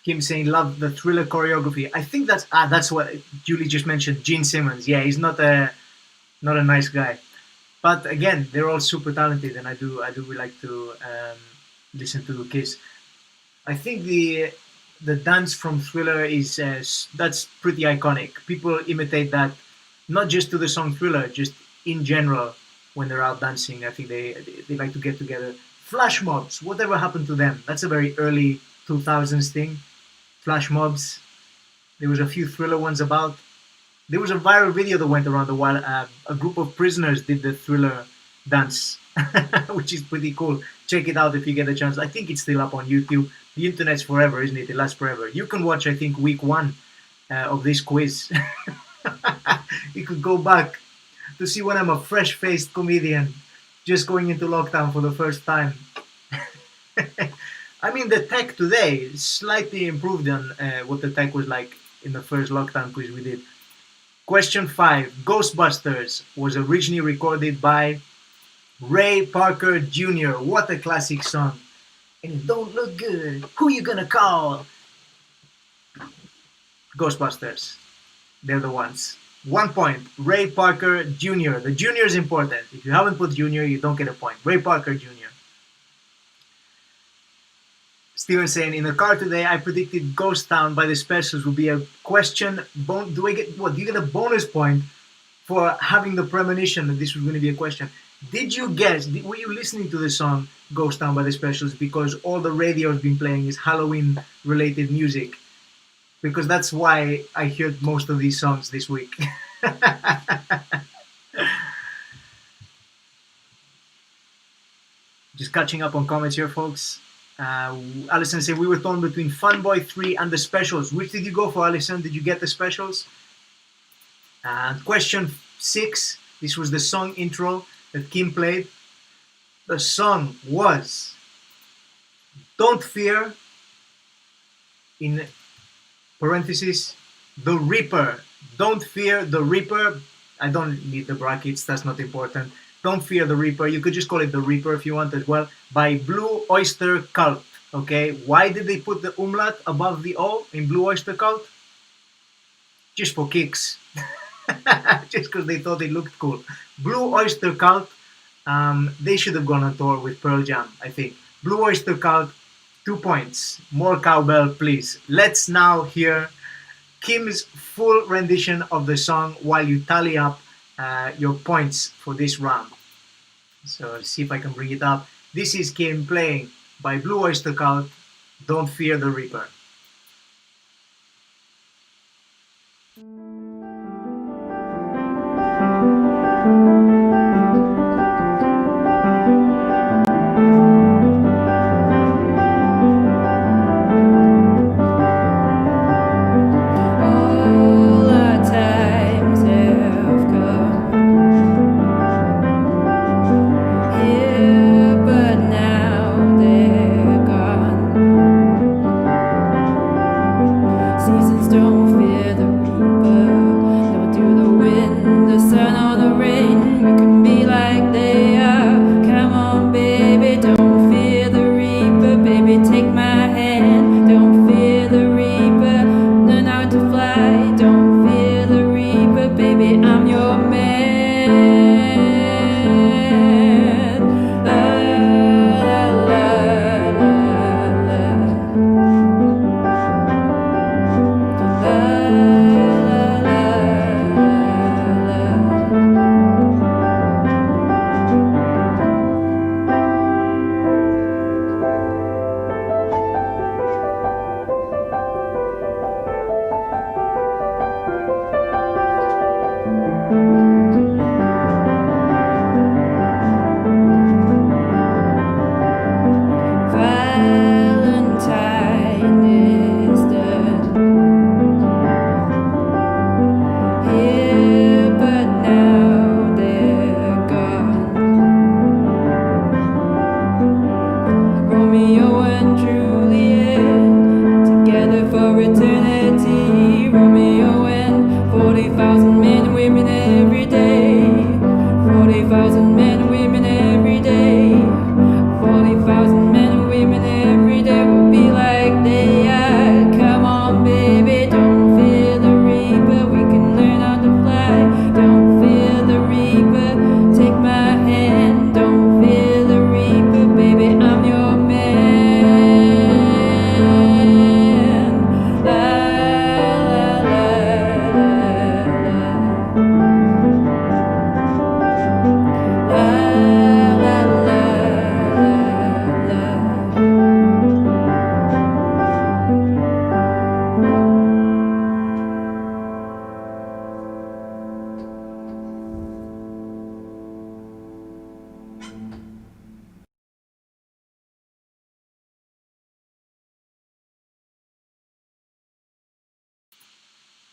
Kim saying love the Thriller choreography. I think that's what Julie just mentioned. Gene Simmons. Yeah, he's not a nice guy. But again, they're all super talented, and I do like to listen to Kiss. I think the dance from Thriller is that's pretty iconic. People imitate that, not just to the song Thriller, just in general when they're out dancing. I think they like to get together. Flash mobs, whatever happened to them? That's a very early 2000s thing. Flash mobs. There was a few Thriller ones about. There was a viral video that went around a while. A group of prisoners did the Thriller dance, which is pretty cool. Check it out if you get a chance. I think it's still up on YouTube. The internet's forever, isn't it? It lasts forever. You can watch, I think, week 1 of this quiz. You could go back to see when I'm a fresh-faced comedian just going into lockdown for the first time. I mean, the tech today is slightly improved on what the tech was like in the first lockdown quiz we did. Question 5. Ghostbusters was originally recorded by Ray Parker Jr. What a classic song. And it don't look good. Who you gonna call? Ghostbusters. They're the ones. 1 point. Ray Parker Jr. The junior is important. If you haven't put junior, you don't get a point. Ray Parker Jr. Steven saying, in the car today, I predicted Ghost Town by the Specials would be a question. Do I get what? Do you get a bonus point for having the premonition that this was going to be a question? Did you guess? Were you listening to the song Ghost Town by the Specials because all the radio has been playing is Halloween-related music? Because that's why I heard most of these songs this week. Just catching up on comments here, folks. Alison said, we were torn between Funboy 3 and the Specials. Which did you go for, Alison? Did you get the Specials? And question 6. This was the song intro that Kim played. The song was Don't Fear, in parentheses, The Reaper. Don't Fear the Reaper. I don't need the brackets, that's not important. Don't Fear the Reaper. You could just call it The Reaper if you want as well. By Blue Oyster Cult. Okay, why did they put the umlaut above the O in Blue Oyster Cult? Just for kicks. Just because they thought it looked cool. Blue Oyster Cult. They should have gone on tour with Pearl Jam, I think. Blue Oyster Cult. 2 points. More cowbell, please. Let's now hear Kim's full rendition of the song while you tally up your points for this round. So let's see if I can bring it up. This is Kim playing by Blue Oyster Cult, Don't Fear the Reaper.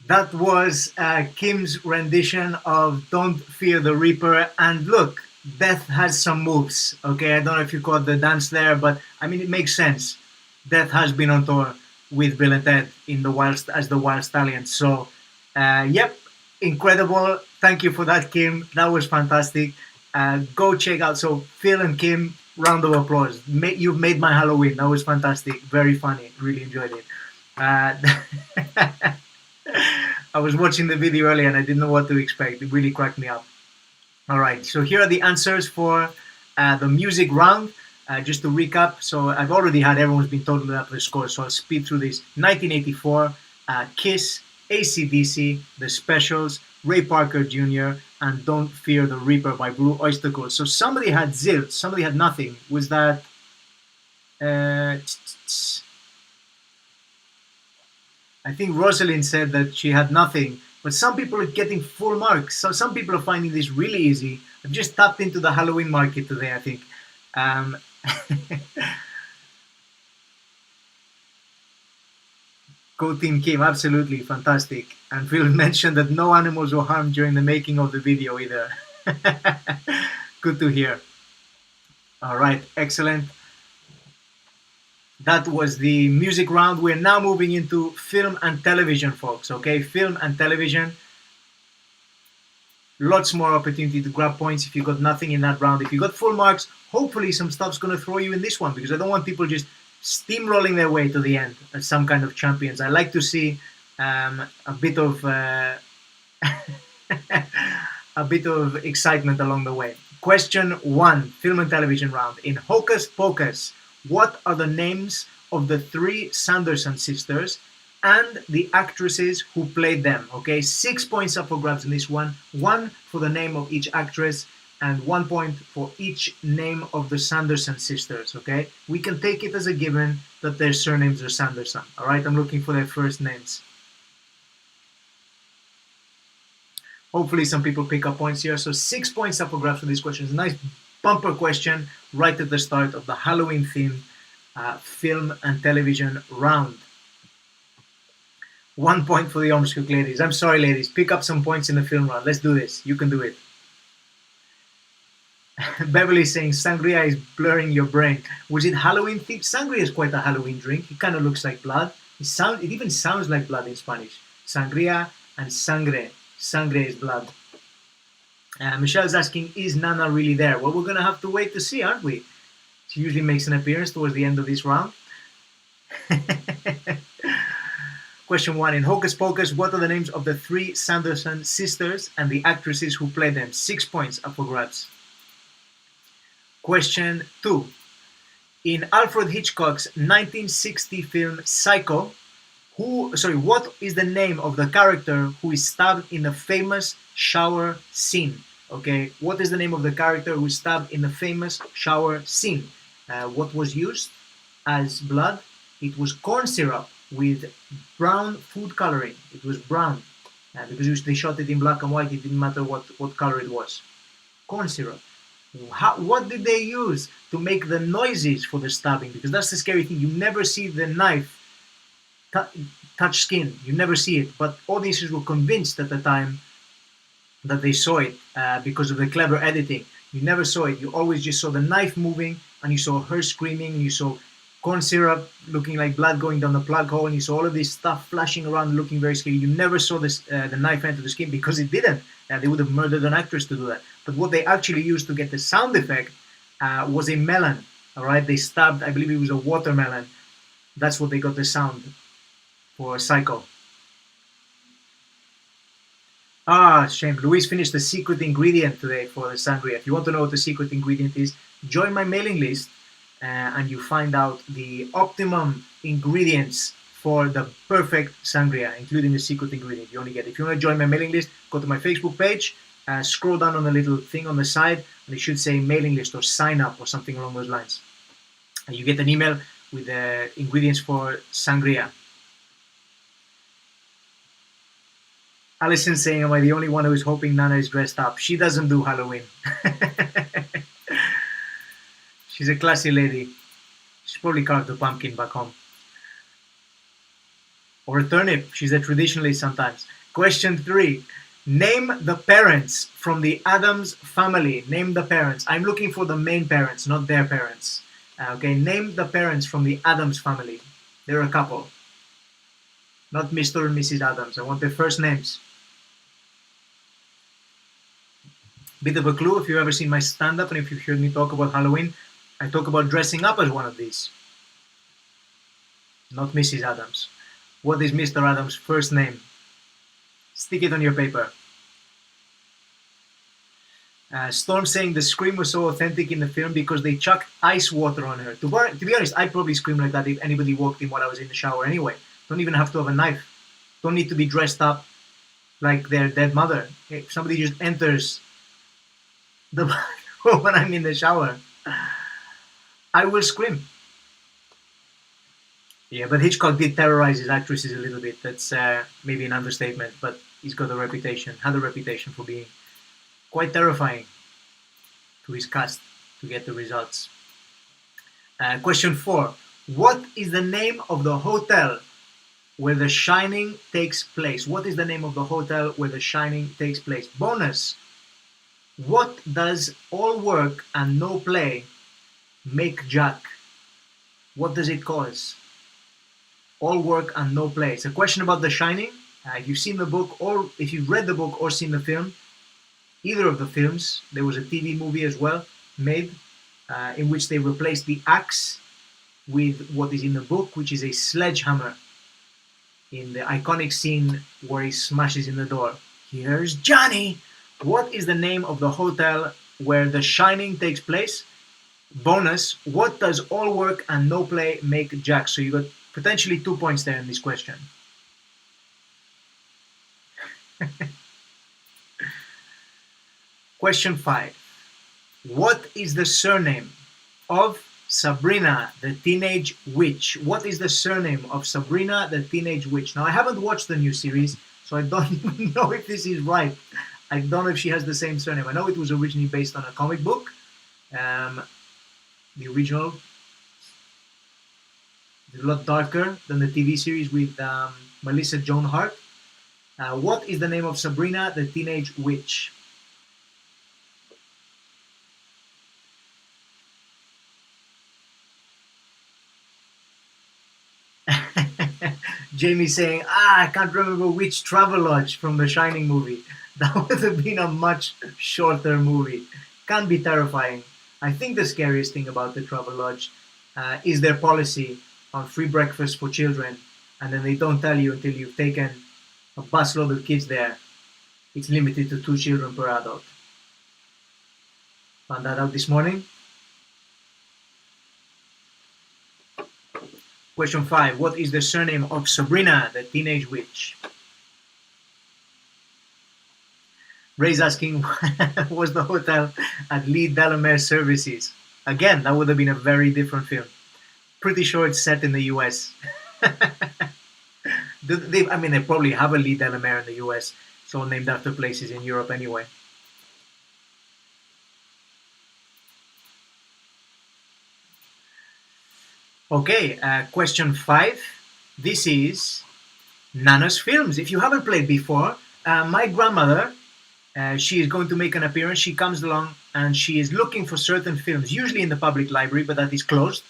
That was Kim's rendition of Don't Fear the Reaper. And look, Death has some moves. Okay, I don't know if you caught the dance there, but I mean, it makes sense. Death has been on tour with Bill and Ted in the Wild as the Wild Stallions. So, yep, incredible. Thank you for that, Kim. That was fantastic. Go check out. So, Phil and Kim, round of applause. You've made my Halloween. That was fantastic. Very funny. Really enjoyed it. I was watching the video earlier and I didn't know what to expect. It really cracked me up. All right, so here are the answers for the music round. Just to recap, so I've already had everyone's been totally up the score, so I'll speed through this. 1984, Kiss, AC/DC, The Specials, Ray Parker Jr., and Don't Fear the Reaper by Blue Oyster Cult. So somebody had zilch, somebody had nothing. Was that... I think Rosalind said that she had nothing, but some people are getting full marks. So some people are finding this really easy. I've just tapped into the Halloween market today, I think. Go Team Kim, absolutely fantastic. And Phil mentioned that no animals were harmed during the making of the video either. Good to hear. All right, excellent. That was the music round. We're now moving into film and television, folks. Okay, film and television. Lots more opportunity to grab points if you got nothing in that round. If you got full marks, hopefully some stuff's going to throw you in this one, because I don't want people just steamrolling their way to the end as some kind of champions. I like to see a bit of a bit of excitement along the way. Question 1, film and television round. In Hocus Pocus, what are the names of the 3 Sanderson sisters and the actresses who played them? Okay, 6 points up for grabs in this one. 1 for the name of each actress and 1 point for each name of the Sanderson sisters. Okay, we can take it as a given that their surnames are Sanderson. All right, I'm looking for their first names. Hopefully some people pick up points here. So 6 points up for grabs for this question. It's a nice bumper question right at the start of the Halloween themed film and television round. 1 point for the Orange Cook ladies. I'm sorry, ladies. Pick up some points in the film round. Let's do this. You can do it. Beverly saying sangria is blurring your brain. Was it Halloween themed? Sangria is quite a Halloween drink. It kind of looks like blood. It even sounds like blood in Spanish. Sangria and sangre. Sangre is blood. Michelle's asking, is Nana really there? Well, we're going to have to wait to see, aren't we? She usually makes an appearance towards the end of this round. Question 1. In Hocus Pocus, what are the names of the 3 Sanderson sisters and the actresses who played them? 6 points up for grabs. Question 2. In Alfred Hitchcock's 1960 film Psycho, what is the name of the character who is stabbed in the famous shower scene? Okay, what is the name of the character who is stabbed in the famous shower scene? What was used as blood? It was corn syrup with brown food coloring. It was brown because they shot it in black and white. It didn't matter what color it was. Corn syrup. What did they use to make the noises for the stabbing? Because that's the scary thing. You never see the knife touch skin. You never see it. But audiences were convinced at the time that they saw it because of the clever editing. You never saw it. You always just saw the knife moving, and you saw her screaming, and you saw corn syrup looking like blood going down the plug hole, and you saw all of this stuff flashing around looking very scary. You never saw this, the knife enter the skin, because it didn't. They would have murdered an actress to do that. But what they actually used to get the sound effect was a melon. All right, they stabbed, I believe it was a watermelon. That's what they got the sound for Psycho. Shame. Luis finished the secret ingredient today for the sangria. If you want to know what the secret ingredient is, join my mailing list and you find out the optimum ingredients for the perfect sangria, including the secret ingredient you only get. If you want to join my mailing list, go to my Facebook page, scroll down on the little thing on the side, and it should say mailing list or sign up or something along those lines. And you get an email with the ingredients for sangria. Alison saying, am I the only one who is hoping Nana is dressed up? She doesn't do Halloween. She's a classy lady. She's probably carved a pumpkin back home. Or a turnip. She's a traditionalist sometimes. Question 3. Name the parents from the Addams family. Name the parents. I'm looking for the main parents, not their parents. Okay, name the parents from the Addams family. They're a couple. Not Mr. and Mrs. Addams. I want their first names. Bit of a clue, if you've ever seen my stand-up and if you've heard me talk about Halloween, I talk about dressing up as one of these. Not Mrs. Addams. What is Mr. Adams' first name? Stick it on your paper. Storm saying the scream was so authentic in the film because they chucked ice water on her. To be honest, I'd probably scream like that if anybody walked in while I was in the shower anyway. Don't even have to have a knife. Don't need to be dressed up like their dead mother. If somebody just enters the bathroom when I'm in the shower, I will scream. Yeah, but Hitchcock did terrorize his actresses a little bit. That's maybe an understatement, but he's got a reputation, had a reputation for being quite terrifying to his cast to get the results. Question 4. What is the name of the hotel where The Shining takes place? What is the name of the hotel where The Shining takes place? Bonus. What does all work and no play make Jack? What does it cause? All work and no play. It's a question about The Shining. If you've seen the book, or if you've read the book or seen the film, either of the films, there was a TV movie as well made in which they replaced the axe with what is in the book, which is a sledgehammer. In the iconic scene where he smashes in the door. Here's Johnny! What is the name of the hotel where The Shining takes place? Bonus, what does all work and no play make Jack? So you got potentially 2 points there in this question. Question 5. What is the surname of Sabrina, the Teenage Witch? What is the surname of Sabrina, the Teenage Witch? Now, I haven't watched the new series, so I don't know if this is right. I don't know if she has the same surname. I know it was originally based on a comic book. The original is a lot darker than the TV series with Melissa Joan Hart. What is the name of Sabrina, the Teenage Witch? Jamie saying, I can't remember which Travelodge from the Shining movie. That would have been a much shorter movie. Can be terrifying. I think the scariest thing about the Travelodge is their policy on free breakfast for children, and then they don't tell you until you've taken a busload of kids there. It's limited to 2 children per adult. Found that out this morning. Question 5. What is the surname of Sabrina, the Teenage Witch? Ray's asking, was the hotel at Lee Delamere Services? Again, that would have been a very different film. Pretty sure it's set in the US. They probably have a Lee Delamere in the US. It's all named after places in Europe anyway. Okay, question 5. This is Nana's Films. If you haven't played before, my grandmother, she is going to make an appearance. She comes along and she is looking for certain films, usually in the public library, but that is closed.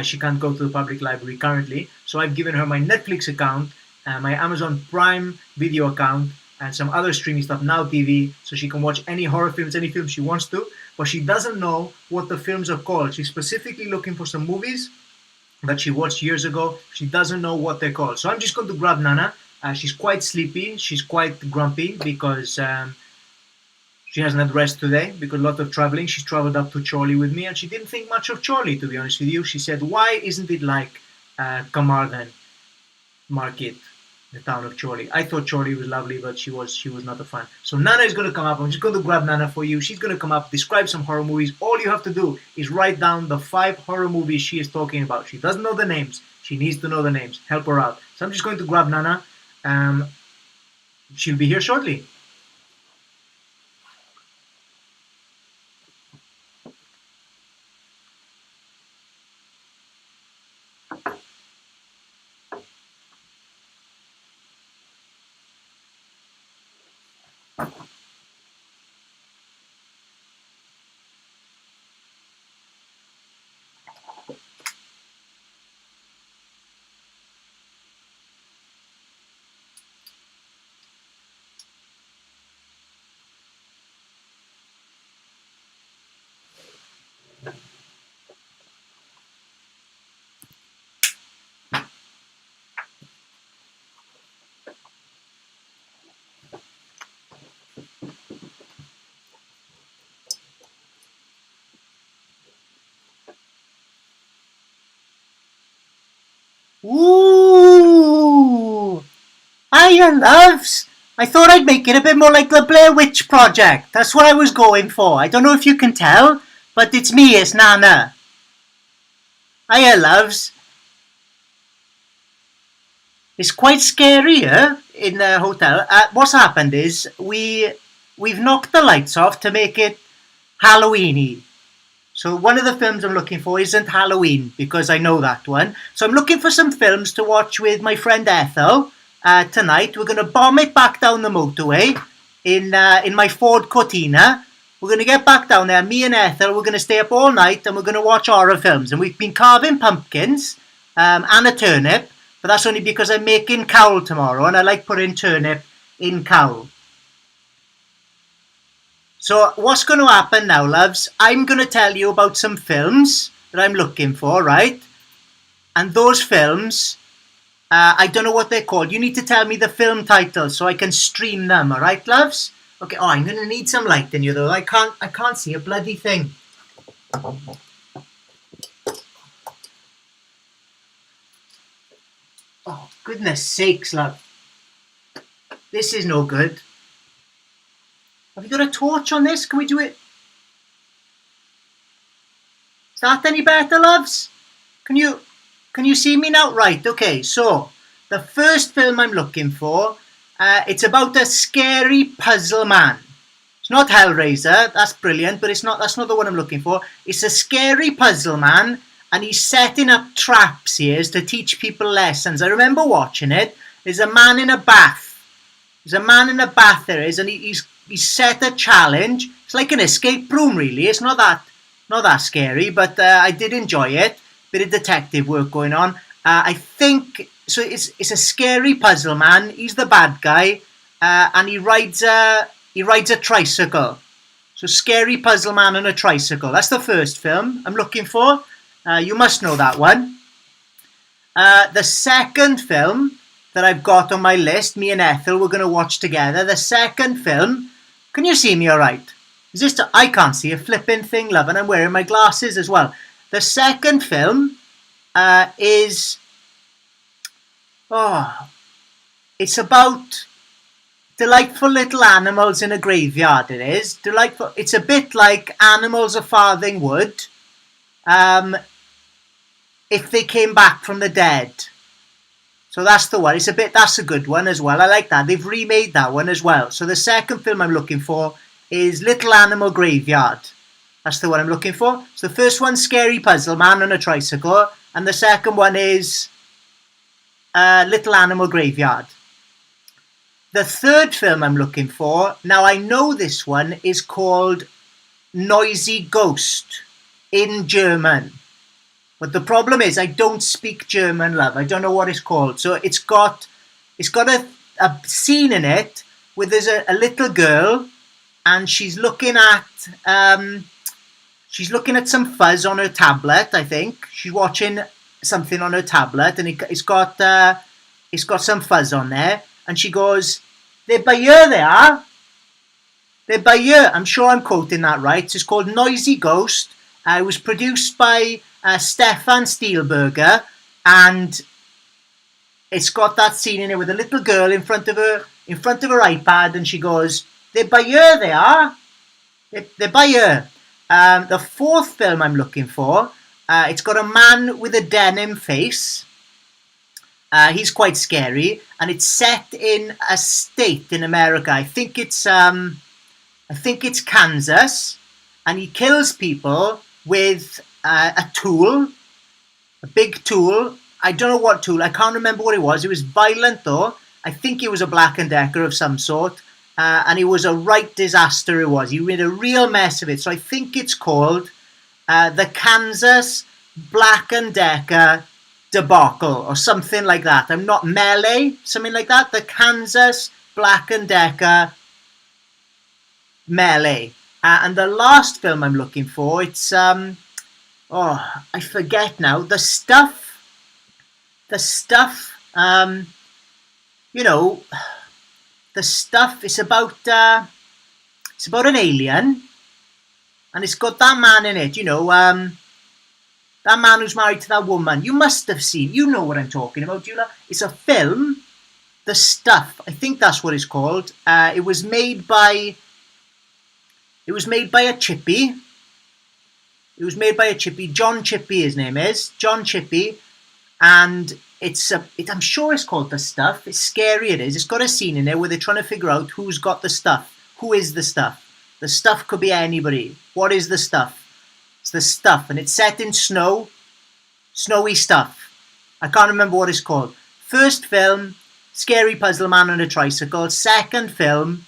She can't go to the public library currently. So I've given her my Netflix account, my Amazon Prime Video account, and some other streaming stuff, Now TV, so she can watch any horror films, any films she wants to, but she doesn't know what the films are called. She's specifically looking for some movies that she watched years ago. She doesn't know what they're called. So I'm just going to grab Nana. She's quite sleepy. She's quite grumpy because she hasn't had rest today because a lot of traveling. She's traveled up to Chorley with me and she didn't think much of Chorley, to be honest with you. She said, why isn't it like Carmarthen Market, the town of Chorley? I thought Chorley was lovely, but she was not a fan. So Nana is going to come up. I'm just going to grab Nana for you. She's going to come up, describe some horror movies. All you have to do is write down the 5 horror movies she is talking about. She doesn't know the names. She needs to know the names. Help her out. So I'm just going to grab Nana. She'll be here shortly. Ooh! Hiya, loves! I thought I'd make it a bit more like the Blair Witch Project. That's what I was going for. I don't know if you can tell, but it's me, it's Nana. Hiya, loves. It's quite scary here in the hotel. What's happened is we've knocked the lights off to make it Halloweeny. So one of the films I'm looking for isn't Halloween, because I know that one. So I'm looking for some films to watch with my friend Ethel tonight. We're going to bomb it back down the motorway in my Ford Cortina. We're going to get back down there. Me and Ethel, we're going to stay up all night and we're going to watch horror films. And we've been carving pumpkins and a turnip. But that's only because I'm making cowl tomorrow and I like putting turnip in cowl. So what's going to happen now, loves? I'm going to tell you about some films that I'm looking for, right? And those films, I don't know what they're called. You need to tell me the film titles so I can stream them, all right, loves? Okay, I'm going to need some light in you, though. I can't see a bloody thing. Oh, goodness sakes, love. This is no good. Have you got a torch on this? Can we do it? Is that any better, loves? Can you see me now? Right, okay, so the first film I'm looking for, it's about a scary puzzle man. It's not Hellraiser, that's brilliant, but that's not the one I'm looking for. It's a scary puzzle man, and he's setting up traps here to teach people lessons. I remember watching it. There's a man in a bath. There's a man in a bath there is, and he's set a challenge. It's like an escape room, really. It's not that scary, but I did enjoy it. Bit of detective work going on. I think so. It's a scary puzzle man. He's the bad guy, and he rides a tricycle. So scary puzzle man on a tricycle. That's the first film I'm looking for. You must know that one. The second film that I've got on my list, me and Ethel, we're going to watch together. The second film, can you see me all right? I can't see a flipping thing, love, and I'm wearing my glasses as well. The second film it's about delightful little animals in a graveyard, it is. Delightful. It's a bit like Animals of Farthing Wood, if they came back from the dead. So that's the one. That's a good one as well. I like that. They've remade that one as well. So the second film I'm looking for is Little Animal Graveyard. That's the one I'm looking for. So the first one's Scary Puzzle Man on a Tricycle, and the second one is Little Animal Graveyard. The third film I'm looking for, now I know this one is called Noisy Ghost in German. But the problem is I don't speak German, love. I don't know what it's called. So it's got a scene in it where there's a little girl and she's looking at some fuzz on her tablet, I think. She's watching something on her tablet and it's got some fuzz on there. And she goes, "They're by here, they are. They're by here." I'm sure I'm quoting that right. It's called Noisy Ghost. It was produced by Stefan Spielberger, and it's got that scene in it with a little girl in front of her iPad, and she goes, "They're by here, they are. They're by here." The fourth film I'm looking for, it's got a man with a denim face. He's quite scary, and it's set in a state in America. I think it's Kansas, and he kills people with a tool, a big tool. I don't know what tool. I can't remember what it was. It was violent though. I think it was a Black & Decker of some sort. and it was a right disaster. It was. He made a real mess of it. So I think it's called the Kansas Black and Decker debacle or something like that. I'm not melee, something like that. The Kansas Black and Decker melee. And the last film I'm looking for, it's I forget now. The stuff. You know, the stuff is about an alien, and it's got that man in it. You know, that man who's married to that woman. You must have seen. You know what I'm talking about, Jula. It's a film. The Stuff. I think that's what it's called. It was made by a chippy. John Chippy, his name is. John Chippy. And I'm sure it's called The Stuff. It's scary, it is. It's got a scene in there where they're trying to figure out who's got the stuff. Who is the stuff? The stuff could be anybody. What is the stuff? It's the stuff. And it's set in snow. Snowy stuff. I can't remember what it's called. First film, scary puzzle man on a tricycle. Second film,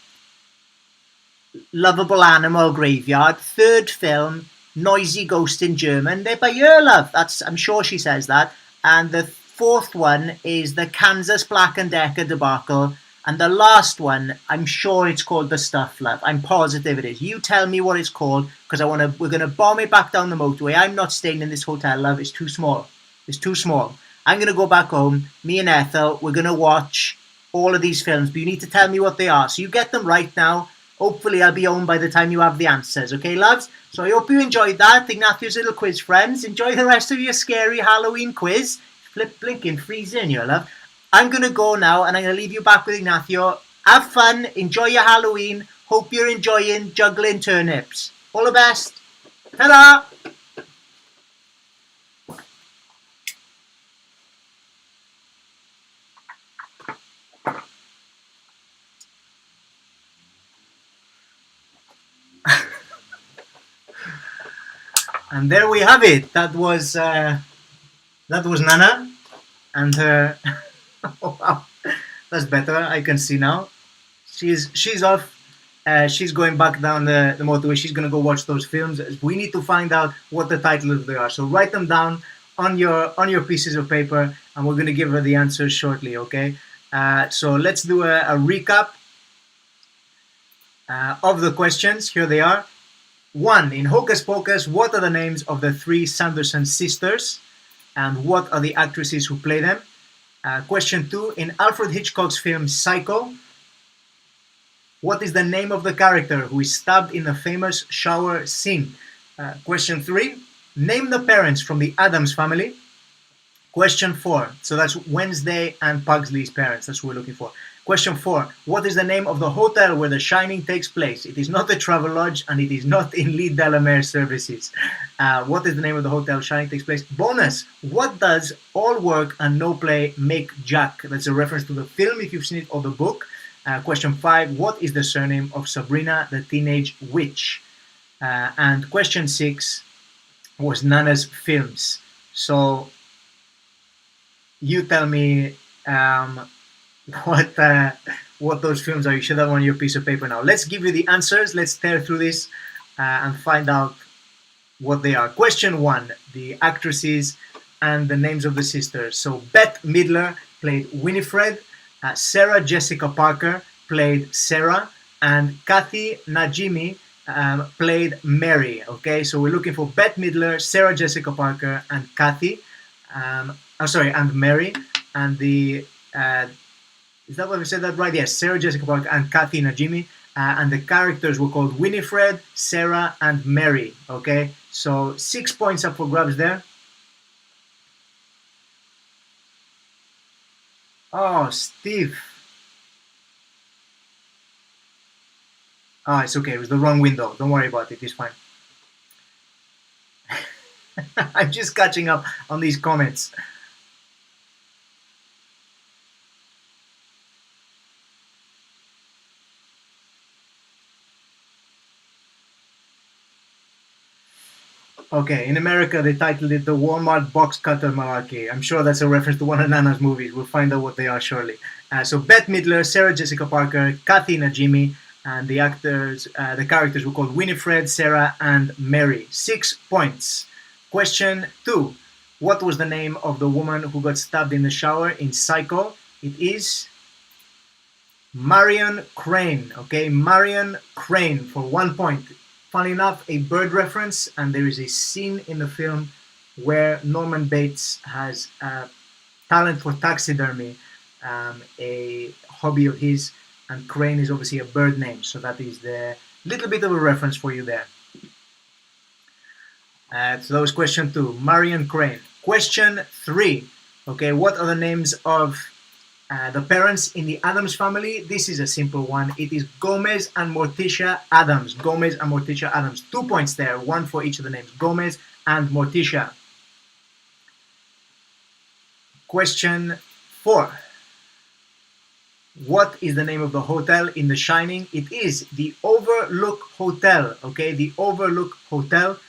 lovable animal graveyard. Third film, noisy ghost in German. They're by your love. I'm sure she says that. And the fourth one is the Kansas Black and Decker debacle. And the last one, I'm sure it's called The Stuff, love. I'm positive it is. You tell me what it's called, because we're going to bomb it back down the motorway. I'm not staying in this hotel, love. It's too small. I'm going to go back home. Me and Ethel, we're going to watch all of these films. But you need to tell me what they are. So you get them right now. Hopefully I'll be home by the time you have the answers. Okay, loves? So I hope you enjoyed that. Ignatio's little quiz, friends. Enjoy the rest of your scary Halloween quiz. Blinking, freeze in here, love. I'm going to go now, and I'm going to leave you back with Ignacio. Have fun. Enjoy your Halloween. Hope you're enjoying juggling turnips. All the best. Ta-da! And there we have it. That was Nana and her. Oh, wow, that's better. I can see now. She's off. She's going back down the motorway. She's gonna go watch those films. We need to find out what the titles they are. So write them down on your pieces of paper, and we're gonna give her the answers shortly. Okay. So let's do a recap of the questions. Here they are. 1. In Hocus Pocus, what are the names of the 3 Sanderson sisters? And what are the actresses who play them? Question 2. In Alfred Hitchcock's film Psycho, what is the name of the character who is stabbed in the famous shower scene? Question 3. Name the parents from the Addams Family. Question 4. So that's Wednesday and Pugsley's parents. That's what we're looking for. Question 4. What is the name of the hotel where The Shining takes place? It is not the Travelodge, and it is not in Lee Delamere Services. What is the name of the hotel Shining takes place? Bonus. What does all work and no play make Jack? That's a reference to the film if you've seen it or the book. Question 5. What is the surname of Sabrina the Teenage Witch? And question 6 was Nana's films. So you tell me what those films are. You should have on your piece of paper now. Let's give you the answers. Let's tear through this and find out what they are. Question 1, the actresses and the names of the sisters. So Bette Midler played Winifred, Sarah Jessica Parker played Sarah, and Kathy Najimy played Mary. Okay, so we're looking for Bette Midler, Sarah Jessica Parker, and Kathy. And Mary. And the is that what we said that right? Yes, Sarah Jessica Parker and Kathy Najimy. And the characters were called Winifred, Sarah, and Mary. Okay, so 6 points up for grabs there. Oh, Steve. It's okay. It was the wrong window. Don't worry about it. It's fine. I'm just catching up on these comments. Okay, in America they titled it the Walmart Box Cutter Malarkey. I'm sure that's a reference to one of Nana's movies. We'll find out what they are shortly. So Bette Midler, Sarah Jessica Parker, Kathy Najimy, and the characters were called Winifred, Sarah, and Mary. 6 points. Question 2. What was the name of the woman who got stabbed in the shower in Psycho? It is Marion Crane. Okay, Marion Crane for 1 point. Funny enough, a bird reference, and there is a scene in the film where Norman Bates has a talent for taxidermy, a hobby of his, and Crane is obviously a bird name, so that is the little bit of a reference for you there. So that was question 2, Marion Crane. Question 3, okay, what are the names of the parents in the Addams family? This is a simple one. It is Gomez and Morticia Addams. Gomez and Morticia Addams. 2 points there, 1 for each of the names. Gomez and Morticia. Question 4. What is the name of the hotel in The Shining? It is the Overlook Hotel. Okay, the Overlook Hotel,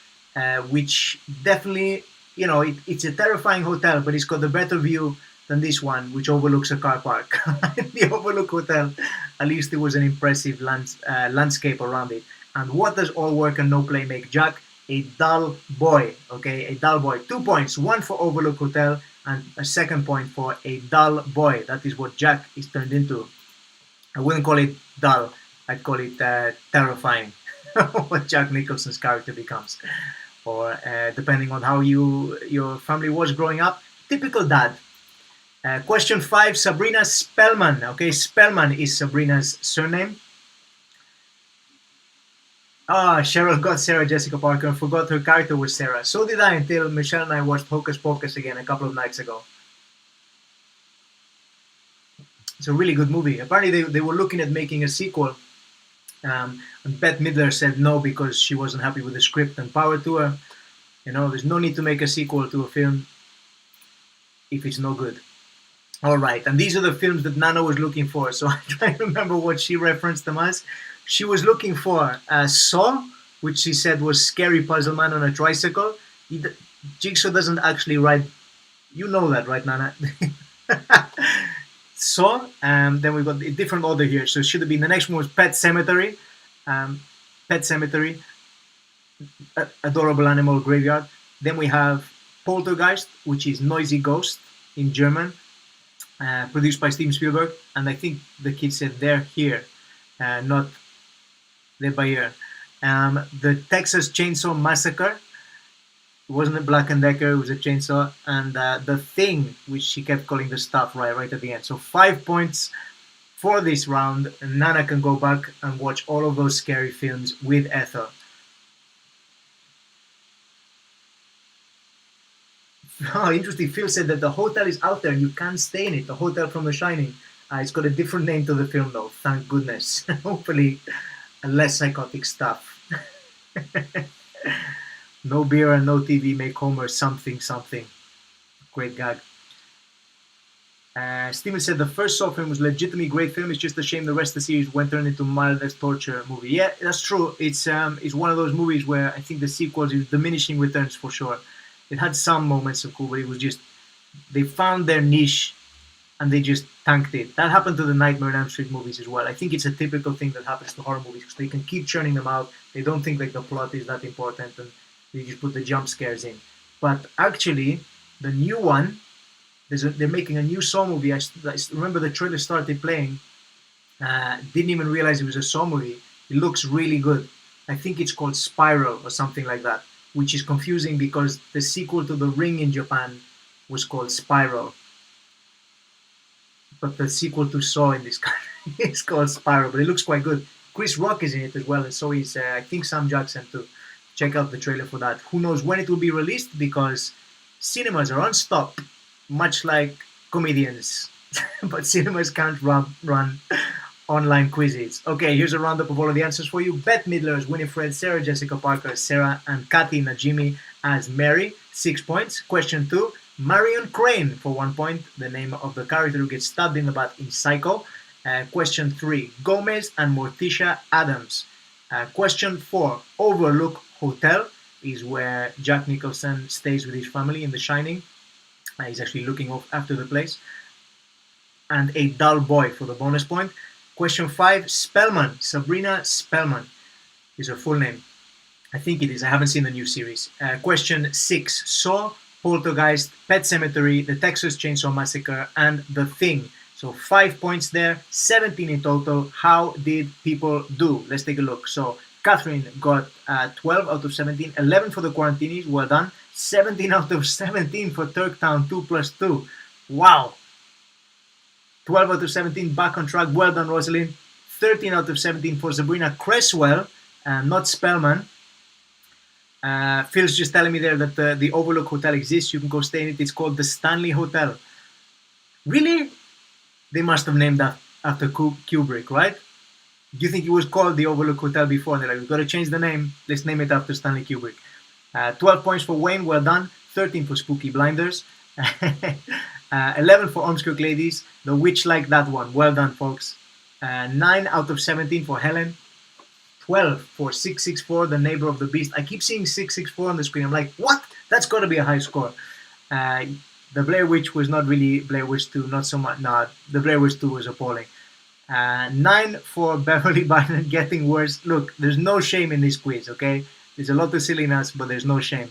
which definitely, you know, it's a terrifying hotel, but it's got a better view than this one, which overlooks a car park. The Overlook Hotel, at least it was an impressive landscape around it. And what does all work and no play make Jack? A dull boy. Okay, a dull boy. 2 points, 1 for Overlook Hotel, and a second point for a dull boy. That is what Jack is turned into. I wouldn't call it dull, I'd call it terrifying, what Jack Nicholson's character becomes. Or depending on how your family was growing up, typical dad. Question 5, Sabrina Spellman. Okay, Spellman is Sabrina's surname. Cheryl got Sarah Jessica Parker and forgot her character was Sarah. So did I, until Michelle and I watched Hocus Pocus again a couple of nights ago. It's a really good movie. Apparently they were looking at making a sequel. And Bette Midler said no because she wasn't happy with the script, and power to her. You know, there's no need to make a sequel to a film if it's no good. Alright, and these are the films that Nana was looking for, so I try to remember what she referenced them as. She was looking for Saw, which she said was Scary Puzzle Man on a Tricycle. Jigsaw doesn't actually write, you know that, right, Nana? Saw, then we've got a different order here, so it should have been, the next one was Pet Sematary. Pet Sematary, Adorable Animal Graveyard. Then we have Poltergeist, which is Noisy Ghost in German, produced by Steven Spielberg, and I think the kids said they're here, not they're by ear. The Texas Chainsaw Massacre. It wasn't a Black & Decker, it was a chainsaw. And The Thing, which she kept calling the stuff right at the end. So 5 points for this round. And Nana can go back and watch all of those scary films with Ethel. Oh, interesting. Phil said that the hotel is out there and you can't stay in it. The hotel from The Shining. It's got a different name to the film though, thank goodness. Hopefully less psychotic stuff. No beer and no TV make Homer something. Great gag. Steven said the first Saw film was legitimately great film. It's just a shame the rest of the series went turned into mild as torture movie. Yeah, that's true. It's one of those movies where I think the sequels is diminishing returns for sure. It had some moments of cool, but it was just, they found their niche and they just tanked it. That happened to the Nightmare on Elm Street movies as well. I think it's a typical thing that happens to horror movies because they can keep churning them out. They don't think like the plot is that important and they just put the jump scares in. But actually, the new one, they're making a new Saw movie. I remember the trailer started playing. Didn't even realize it was a Saw movie. It looks really good. I think it's called Spiral or something like that, which is confusing because the sequel to The Ring in Japan was called Spiral. But the sequel to Saw in this country is called Spiral, but it looks quite good. Chris Rock is in it as well, and so is, I think, Sam Jackson too. Check out the trailer for that. Who knows when it will be released because cinemas are unstopped, much like comedians. But cinemas can't run online quizzes. Okay, here's a roundup of all of the answers for you. Bette Midler as Winifred, Sarah Jessica Parker as Sarah, and Kathy Najimy as Mary. 6 points. Question 2. Marion Crane for 1 point, the name of the character who gets stabbed in the butt in Psycho. Question 3. Gomez and Morticia Addams. Question 4. Overlook Hotel is where Jack Nicholson stays with his family in The Shining. He's actually looking after the place. And a dull boy for the bonus point. Question 5, Spellman. Sabrina Spellman is her full name. I think it is. I haven't seen the new series. Question 6, Saw, Poltergeist, Pet Sematary, The Texas Chainsaw Massacre, and The Thing. So 5 points there, 17 in total. How did people do? Let's take a look. So Catherine got 12 out of 17, 11 for the Quarantinis, well done. 17 out of 17 for Turktown, 2 plus 2. Wow. 12 out of 17, back on track. Well done, Rosalind. 13 out of 17 for Sabrina Cresswell, not Spellman. Phil's just telling me there that the Overlook Hotel exists. You can go stay in it. It's called the Stanley Hotel. Really? They must have named that after Kubrick, right? Do you think it was called the Overlook Hotel before? And they're like, we've got to change the name. Let's name it after Stanley Kubrick. 12 points for Wayne. Well done. 13 for Spooky Blinders. 11 for Ormskirk Ladies. The Witch liked that one. Well done, folks. 9 out of 17 for Helen. 12 for 664, The Neighbor of the Beast. I keep seeing 664 on the screen. I'm like, what? That's got to be a high score. The Blair Witch was not really Blair Witch 2, not so much. No, the Blair Witch 2 was appalling. 9 for Beverly Bynum, Getting Worse. Look, there's no shame in this quiz, okay? There's a lot of silliness, but there's no shame.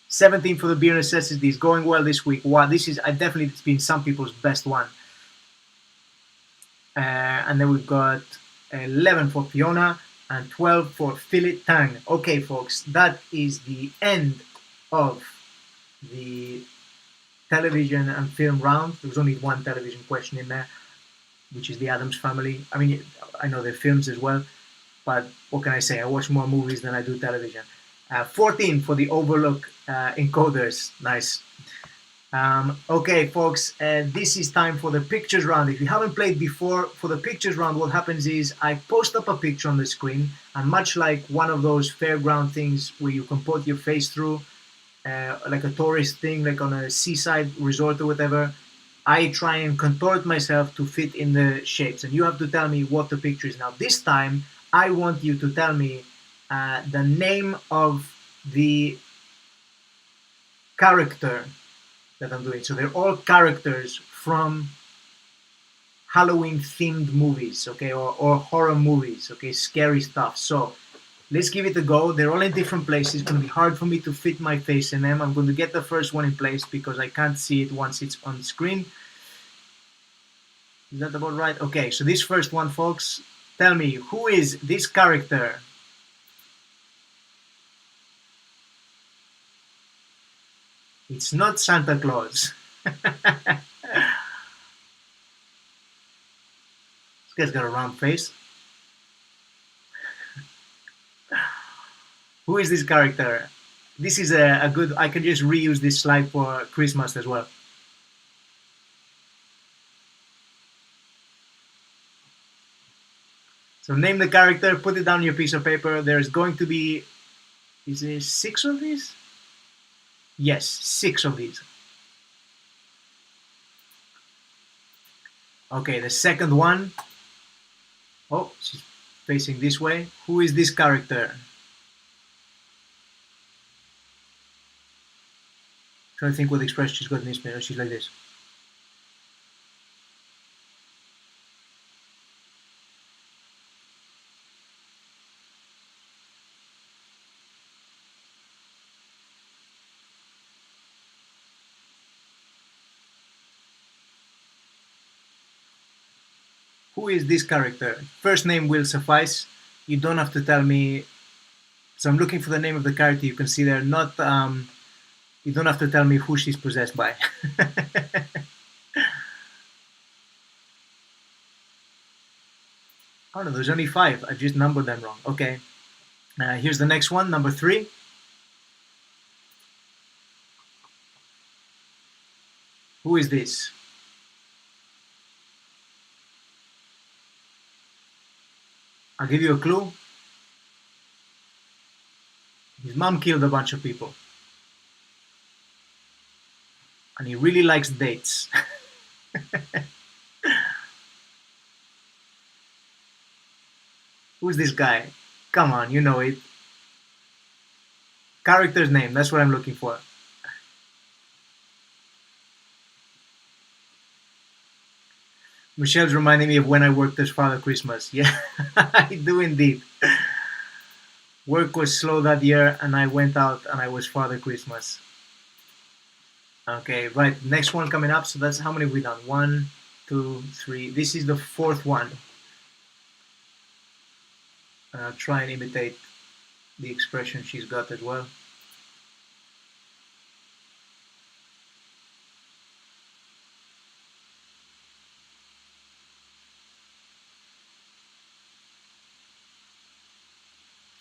17 for The Beer Necessities, going well this week. Wow, this is definitely it's been some people's best one. And then we've got 11 for Fiona and 12 for Philip Tang. Okay, folks, that is the end of the television and film round. There was only one television question in there, which is the Addams Family. I mean, I know they're films as well, but what can I say? I watch more movies than I do television. 14 for the Overlook encoders. Nice. Okay, folks, this is time for the pictures round. If you haven't played before, for the pictures round, what happens is I post up a picture on the screen, and much like one of those fairground things where you can put your face through, like a tourist thing, like on a seaside resort or whatever, I try and contort myself to fit in the shapes, and you have to tell me what the picture is. Now, this time, I want you to tell me the name of the character that I'm doing. So they're all characters from Halloween-themed movies, okay, or horror movies, okay, scary stuff. So let's give it a go. They're all in different places. It's going to be hard for me to fit my face in them. I'm going to get the first one in place because I can't see it once it's on screen. Is that about right? Okay, so this first one, folks, tell me, who is this character? It's not Santa Claus. This guy's got a round face. Who is this character? This is a good... I can just reuse this slide for Christmas as well. So name the character, put it down on your piece of paper. There's going to be... Is there 6 of these? Yes, 6 of these. Okay, the second one. Oh, she's facing this way. Who is this character? Trying to think what expression she's got in this mirror. She's like this. Who is this character? First name will suffice. You don't have to tell me. So I'm looking for the name of the character. You can see there. Not. You don't have to tell me who she's possessed by. Oh no, there's only 5. I just numbered them wrong. Okay. Here's the next one, number 3. Who is this? I'll give you a clue. His mom killed a bunch of people. And he really likes dates. Who's this guy? Come on, you know it. Character's name, that's what I'm looking for. Michelle's reminding me of when I worked as Father Christmas. Yeah, I do indeed. Work was slow that year, and I went out and I was Father Christmas. Okay, right. Next one coming up. So that's how many have we done? 1, 2, 3. This is the fourth one. And I'll try and imitate the expression she's got as well.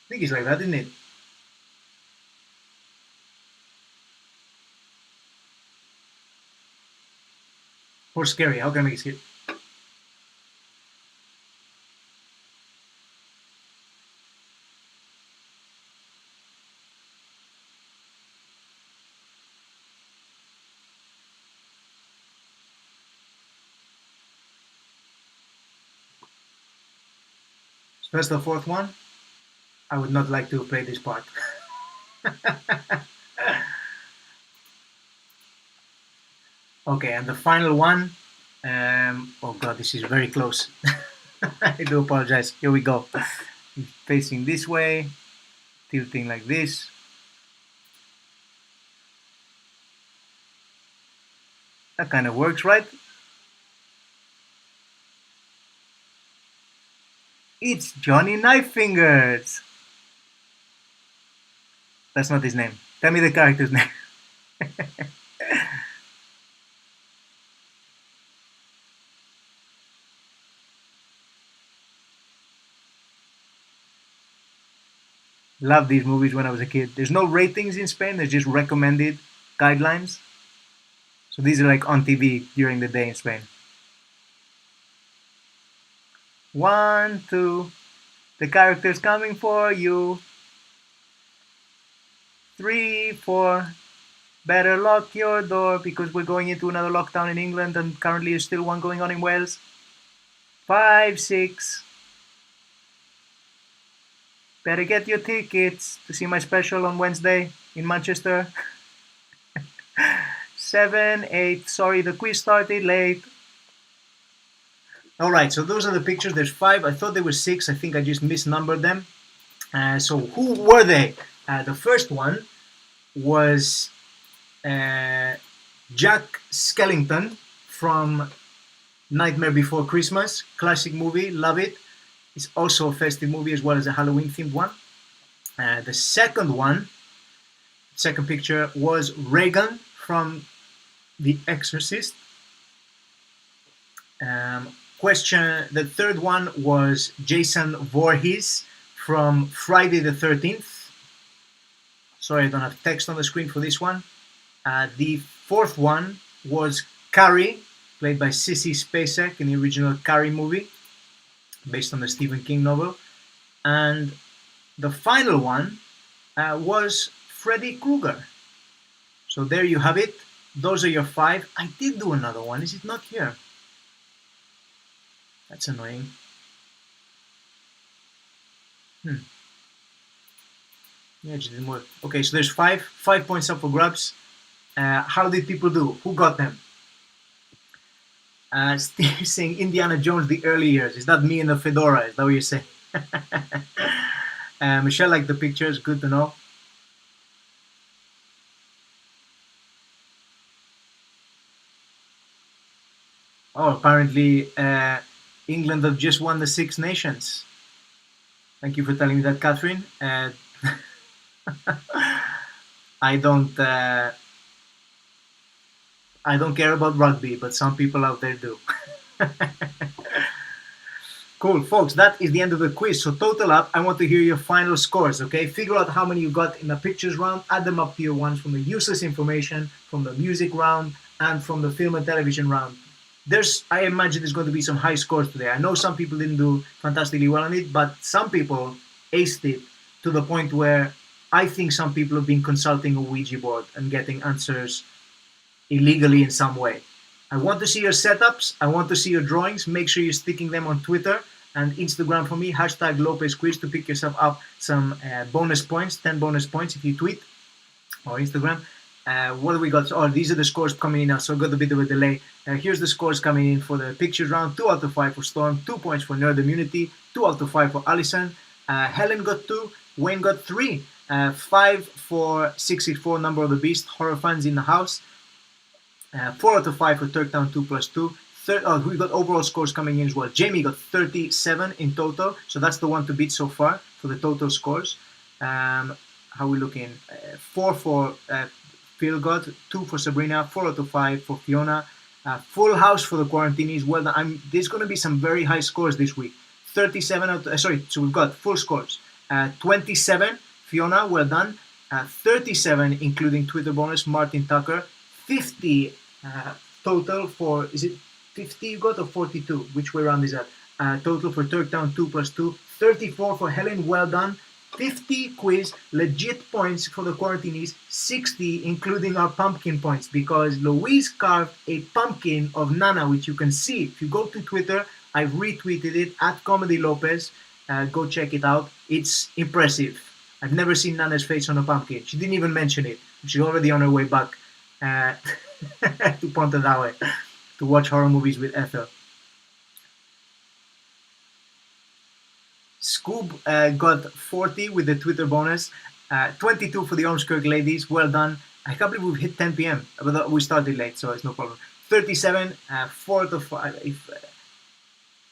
I think it's like that, isn't it? Or scary. How can I make it scary? So that's the fourth one. I would not like to play this part. Okay, and the final one. Oh god, this is very close. I do apologize. Here we go. Facing this way, tilting like this. That kind of works, right? It's Johnny Knife Fingers. That's not his name. Tell me the character's name. Love these movies when I was a kid. There's no ratings in Spain, there's just recommended guidelines. So these are like on TV during the day in Spain. 1, 2, the character's coming for you. 3, 4, better lock your door because we're going into another lockdown in England and currently there's still one going on in Wales. 5, 6, better get your tickets to see my special on Wednesday in Manchester. 7, 8, sorry the quiz started late. Alright, so those are the pictures. There's 5. I thought there were 6. I think I just misnumbered them. So who were they? The first one was Jack Skellington from Nightmare Before Christmas. Classic movie, love it. It's also a festive movie as well as a Halloween themed one. The second picture was Reagan from The Exorcist. The third one was Jason Voorhees from Friday the 13th. Sorry, I don't have text on the screen for this one. The fourth one was Carrie, played by Sissy Spacek in the original Carrie movie, based on the Stephen King novel. And the final one was Freddy Krueger. So there you have it. Those are your 5. I did do another one. Is it not here? That's annoying. Yeah, it just didn't work. Okay, so there's 5 points up for grabs. How did people do? Who got them? Steve saying Indiana Jones the early years. Is that me in the fedora? Is that what you're saying? Michelle liked the pictures. Good to know. Oh, apparently England have just won the Six Nations. Thank you for telling me that, Catherine. I don't care about rugby, but some people out there do. Cool, folks, that is the end of the quiz. So total up, I want to hear your final scores, okay? Figure out how many you got in the pictures round, add them up to your ones from the useless information, from the music round, and from the film and television round. I imagine there's going to be some high scores today. I know some people didn't do fantastically well on it, but some people aced it to the point where I think some people have been consulting a Ouija board and getting answers illegally in some way. I want to see your setups. I want to see your drawings. Make sure you're sticking them on Twitter and Instagram for me. # Lopez Quiz to pick yourself up some bonus points, 10 bonus points if you tweet or Instagram. What do we got? Oh, these are the scores coming in now, so I've got a bit of a delay. Here's the scores coming in for the pictures round. 2 out of 5 for Storm, 2 points for Nerd Immunity, 2 out of 5 for Allison. Helen got 2, Wayne got 3, 5 for 664, Number of the Beast, Horror Fans in the House, 4 out of 5 for Turktown 2 plus 2. We got overall scores coming in as well. Jamie got 37 in total, so that's the one to beat so far for the total scores. How are we looking? 4 for Phil got, 2 for Sabrina, 4 out of 5 for Fiona. Full house for the Quarantinis. Well, there's going to be some very high scores this week. 37 out. So we've got full scores. 27 Fiona, well done. 37 including Twitter bonus Martin Tucker. 50 total for, is it 50 you got or 42? Which way around is that? Total for Turktown 2 plus 2. 34 for Helen, well done. 50 quiz, legit points for the Quarantinis, 60 including our pumpkin points, because Louise carved a pumpkin of Nana, which you can see. If you go to Twitter, I've retweeted it, @ComedyLopez. Go check it out. It's impressive. I've never seen Nana's face on a pumpkin. She didn't even mention it. She's already on her way back to Ponte Dawe to watch horror movies with Ethel. Scoob got 40 with the Twitter bonus, 22 for the Ormskirk ladies, well done. I can't believe we've hit 10 p.m, but we started late, so it's no problem. 37, 4 out of 5.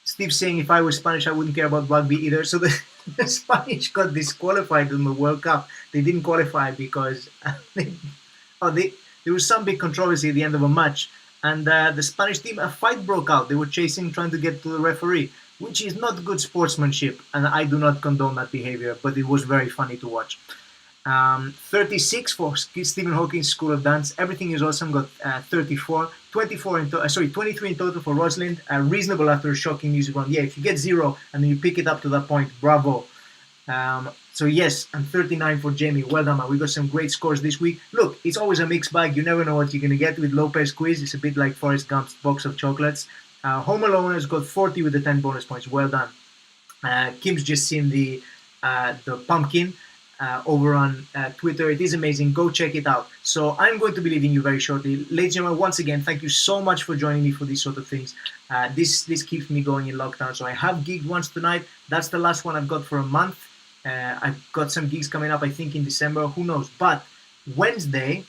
Steve's saying if I was Spanish, I wouldn't care about rugby either. So the Spanish got disqualified in the World Cup. They didn't qualify because there was some big controversy at the end of a match, and the Spanish team, a fight broke out. They were trying to get to the referee, which is not good sportsmanship, and I do not condone that behavior, but it was very funny to watch. 36 for Stephen Hawking's School of Dance. Everything is Awesome got 34. 23 in total for Rosalind. Reasonable after a shocking music round. Yeah, if you get 0 and then you pick it up to that point, bravo. So yes, and 39 for Jamie. Well done, man. We got some great scores this week. Look, it's always a mixed bag. You never know what you're going to get with Lopez Quiz. It's a bit like Forrest Gump's box of chocolates. Home Alone has got 40 with the 10 bonus points. Well done. Kim's just seen the pumpkin over on Twitter. It is amazing. Go check it out. So I'm going to be leaving you very shortly. Ladies and gentlemen, once again, thank you so much for joining me for these sort of things. This keeps me going in lockdown. So I have gigged once tonight. That's the last one I've got for a month. I've got some gigs coming up, I think, in December. Who knows? But Wednesday,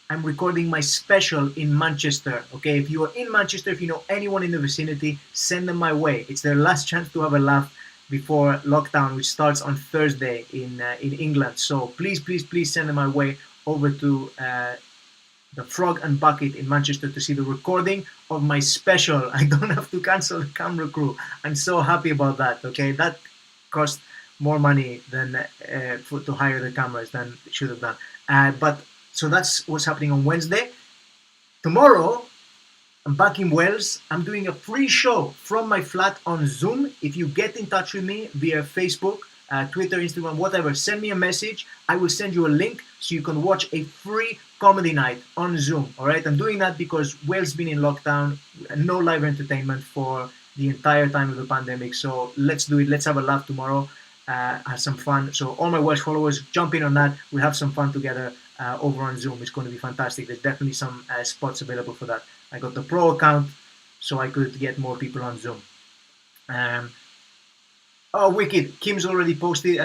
I'm recording my special in Manchester. Okay, if you are in Manchester, if you know anyone in the vicinity, send them my way. It's their last chance to have a laugh before lockdown, which starts on Thursday in England. So please send them my way over to the Frog and Bucket in Manchester to see the recording of my special. I don't have to cancel the camera crew. I'm so happy about that. Okay, that cost more money than to hire the cameras than it should have done. But so that's what's happening on Wednesday. Tomorrow, I'm back in Wales. I'm doing a free show from my flat on Zoom. If you get in touch with me via Facebook, Twitter, Instagram, whatever, send me a message. I will send you a link so you can watch a free comedy night on Zoom. All right, I'm doing that because Wales has been in lockdown, no live entertainment for the entire time of the pandemic. So let's do it. Let's have a laugh tomorrow. Have some fun. So all my Welsh followers, jump in on that. We'll have some fun together over on Zoom. It's going to be fantastic. There's definitely some spots available for that. I got the pro account so I could get more people on Zoom. Oh, wicked. Kim's already posted.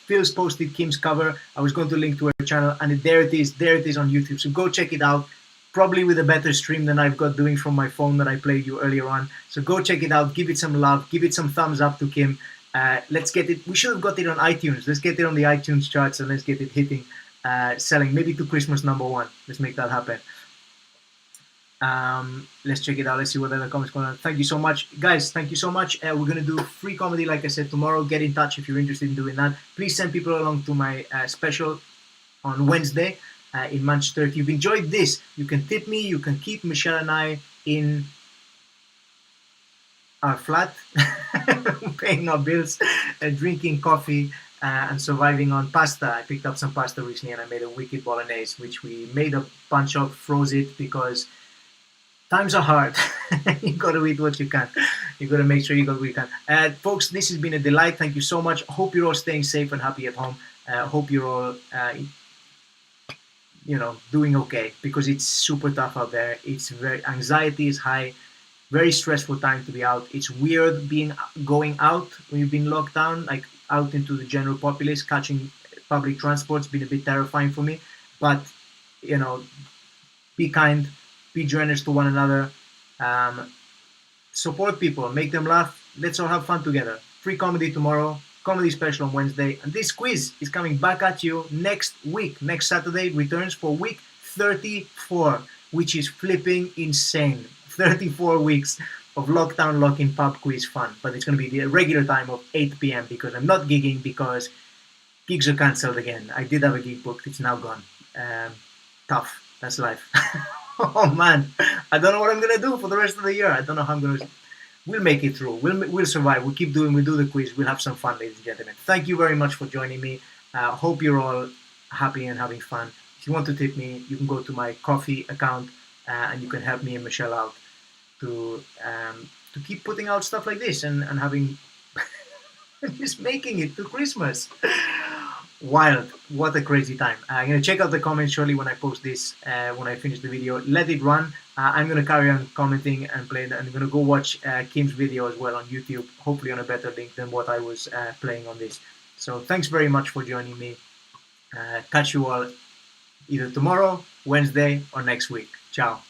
Phil's posted Kim's cover. I was going to link to her channel, and there it is. There it is on YouTube. So go check it out. Probably with a better stream than I've got doing from my phone that I played you earlier on. So go check it out. Give it some love. Give it some thumbs up to Kim. Let's get it. We should have got it on iTunes. Let's get it on the iTunes charts and let's get it hitting, selling maybe to Christmas #1. Let's make that happen. Let's check it out. Let's see what other comments going on. Thank you so much, guys. Thank you so much. We're gonna do free comedy, like I said, tomorrow. Get in touch if you're interested in doing that. Please send people along to my special on Wednesday in Manchester. If you've enjoyed this, you can tip me. You can keep Michelle and I in our flat, paying our bills, drinking coffee, and surviving on pasta. I picked up some pasta recently and I made a wicked bolognese, which we made a bunch of, froze it because times are hard. You got to eat what you can. You got to make sure you got what you can. Folks, this has been a delight. Thank you so much. Hope you're all staying safe and happy at home. Hope you're all doing okay, because it's super tough out there. It's very anxiety is high, very stressful time to be out. It's weird going out when you've been locked down, like out into the general populace. Catching public transport's been a bit terrifying for me, but you know, be kind, be generous to one another, um, support people, make them laugh. Let's all have fun together. Free comedy tomorrow, comedy special on Wednesday, and this quiz is coming back at you next week. Next Saturday returns for week 34, which is flipping insane. 34 weeks of lockdown, lock-in pub quiz fun, but it's going to be the regular time of 8 p.m. because I'm not gigging, because gigs are cancelled again. I did have a gig booked, it's now gone. Tough. That's life. Oh man, I don't know what I'm gonna do for the rest of the year. I don't know how I'm gonna. We'll make it through. We'll survive. We'll keep doing. We'll do the quiz. We'll have some fun, ladies and gentlemen. Thank you very much for joining me. Hope you're all happy and having fun. If you want to tip me, you can go to my coffee account and you can help me and Michelle out to keep putting out stuff like this and having just making it to Christmas. Wild. What a crazy time. I'm going to check out the comments shortly when I post this, when I finish the video. Let it run. I'm going to carry on commenting and playing, and I'm going to go watch Kim's video as well on YouTube, hopefully on a better link than what I was playing on this. So thanks very much for joining me. Catch you all either tomorrow, Wednesday, or next week. Ciao.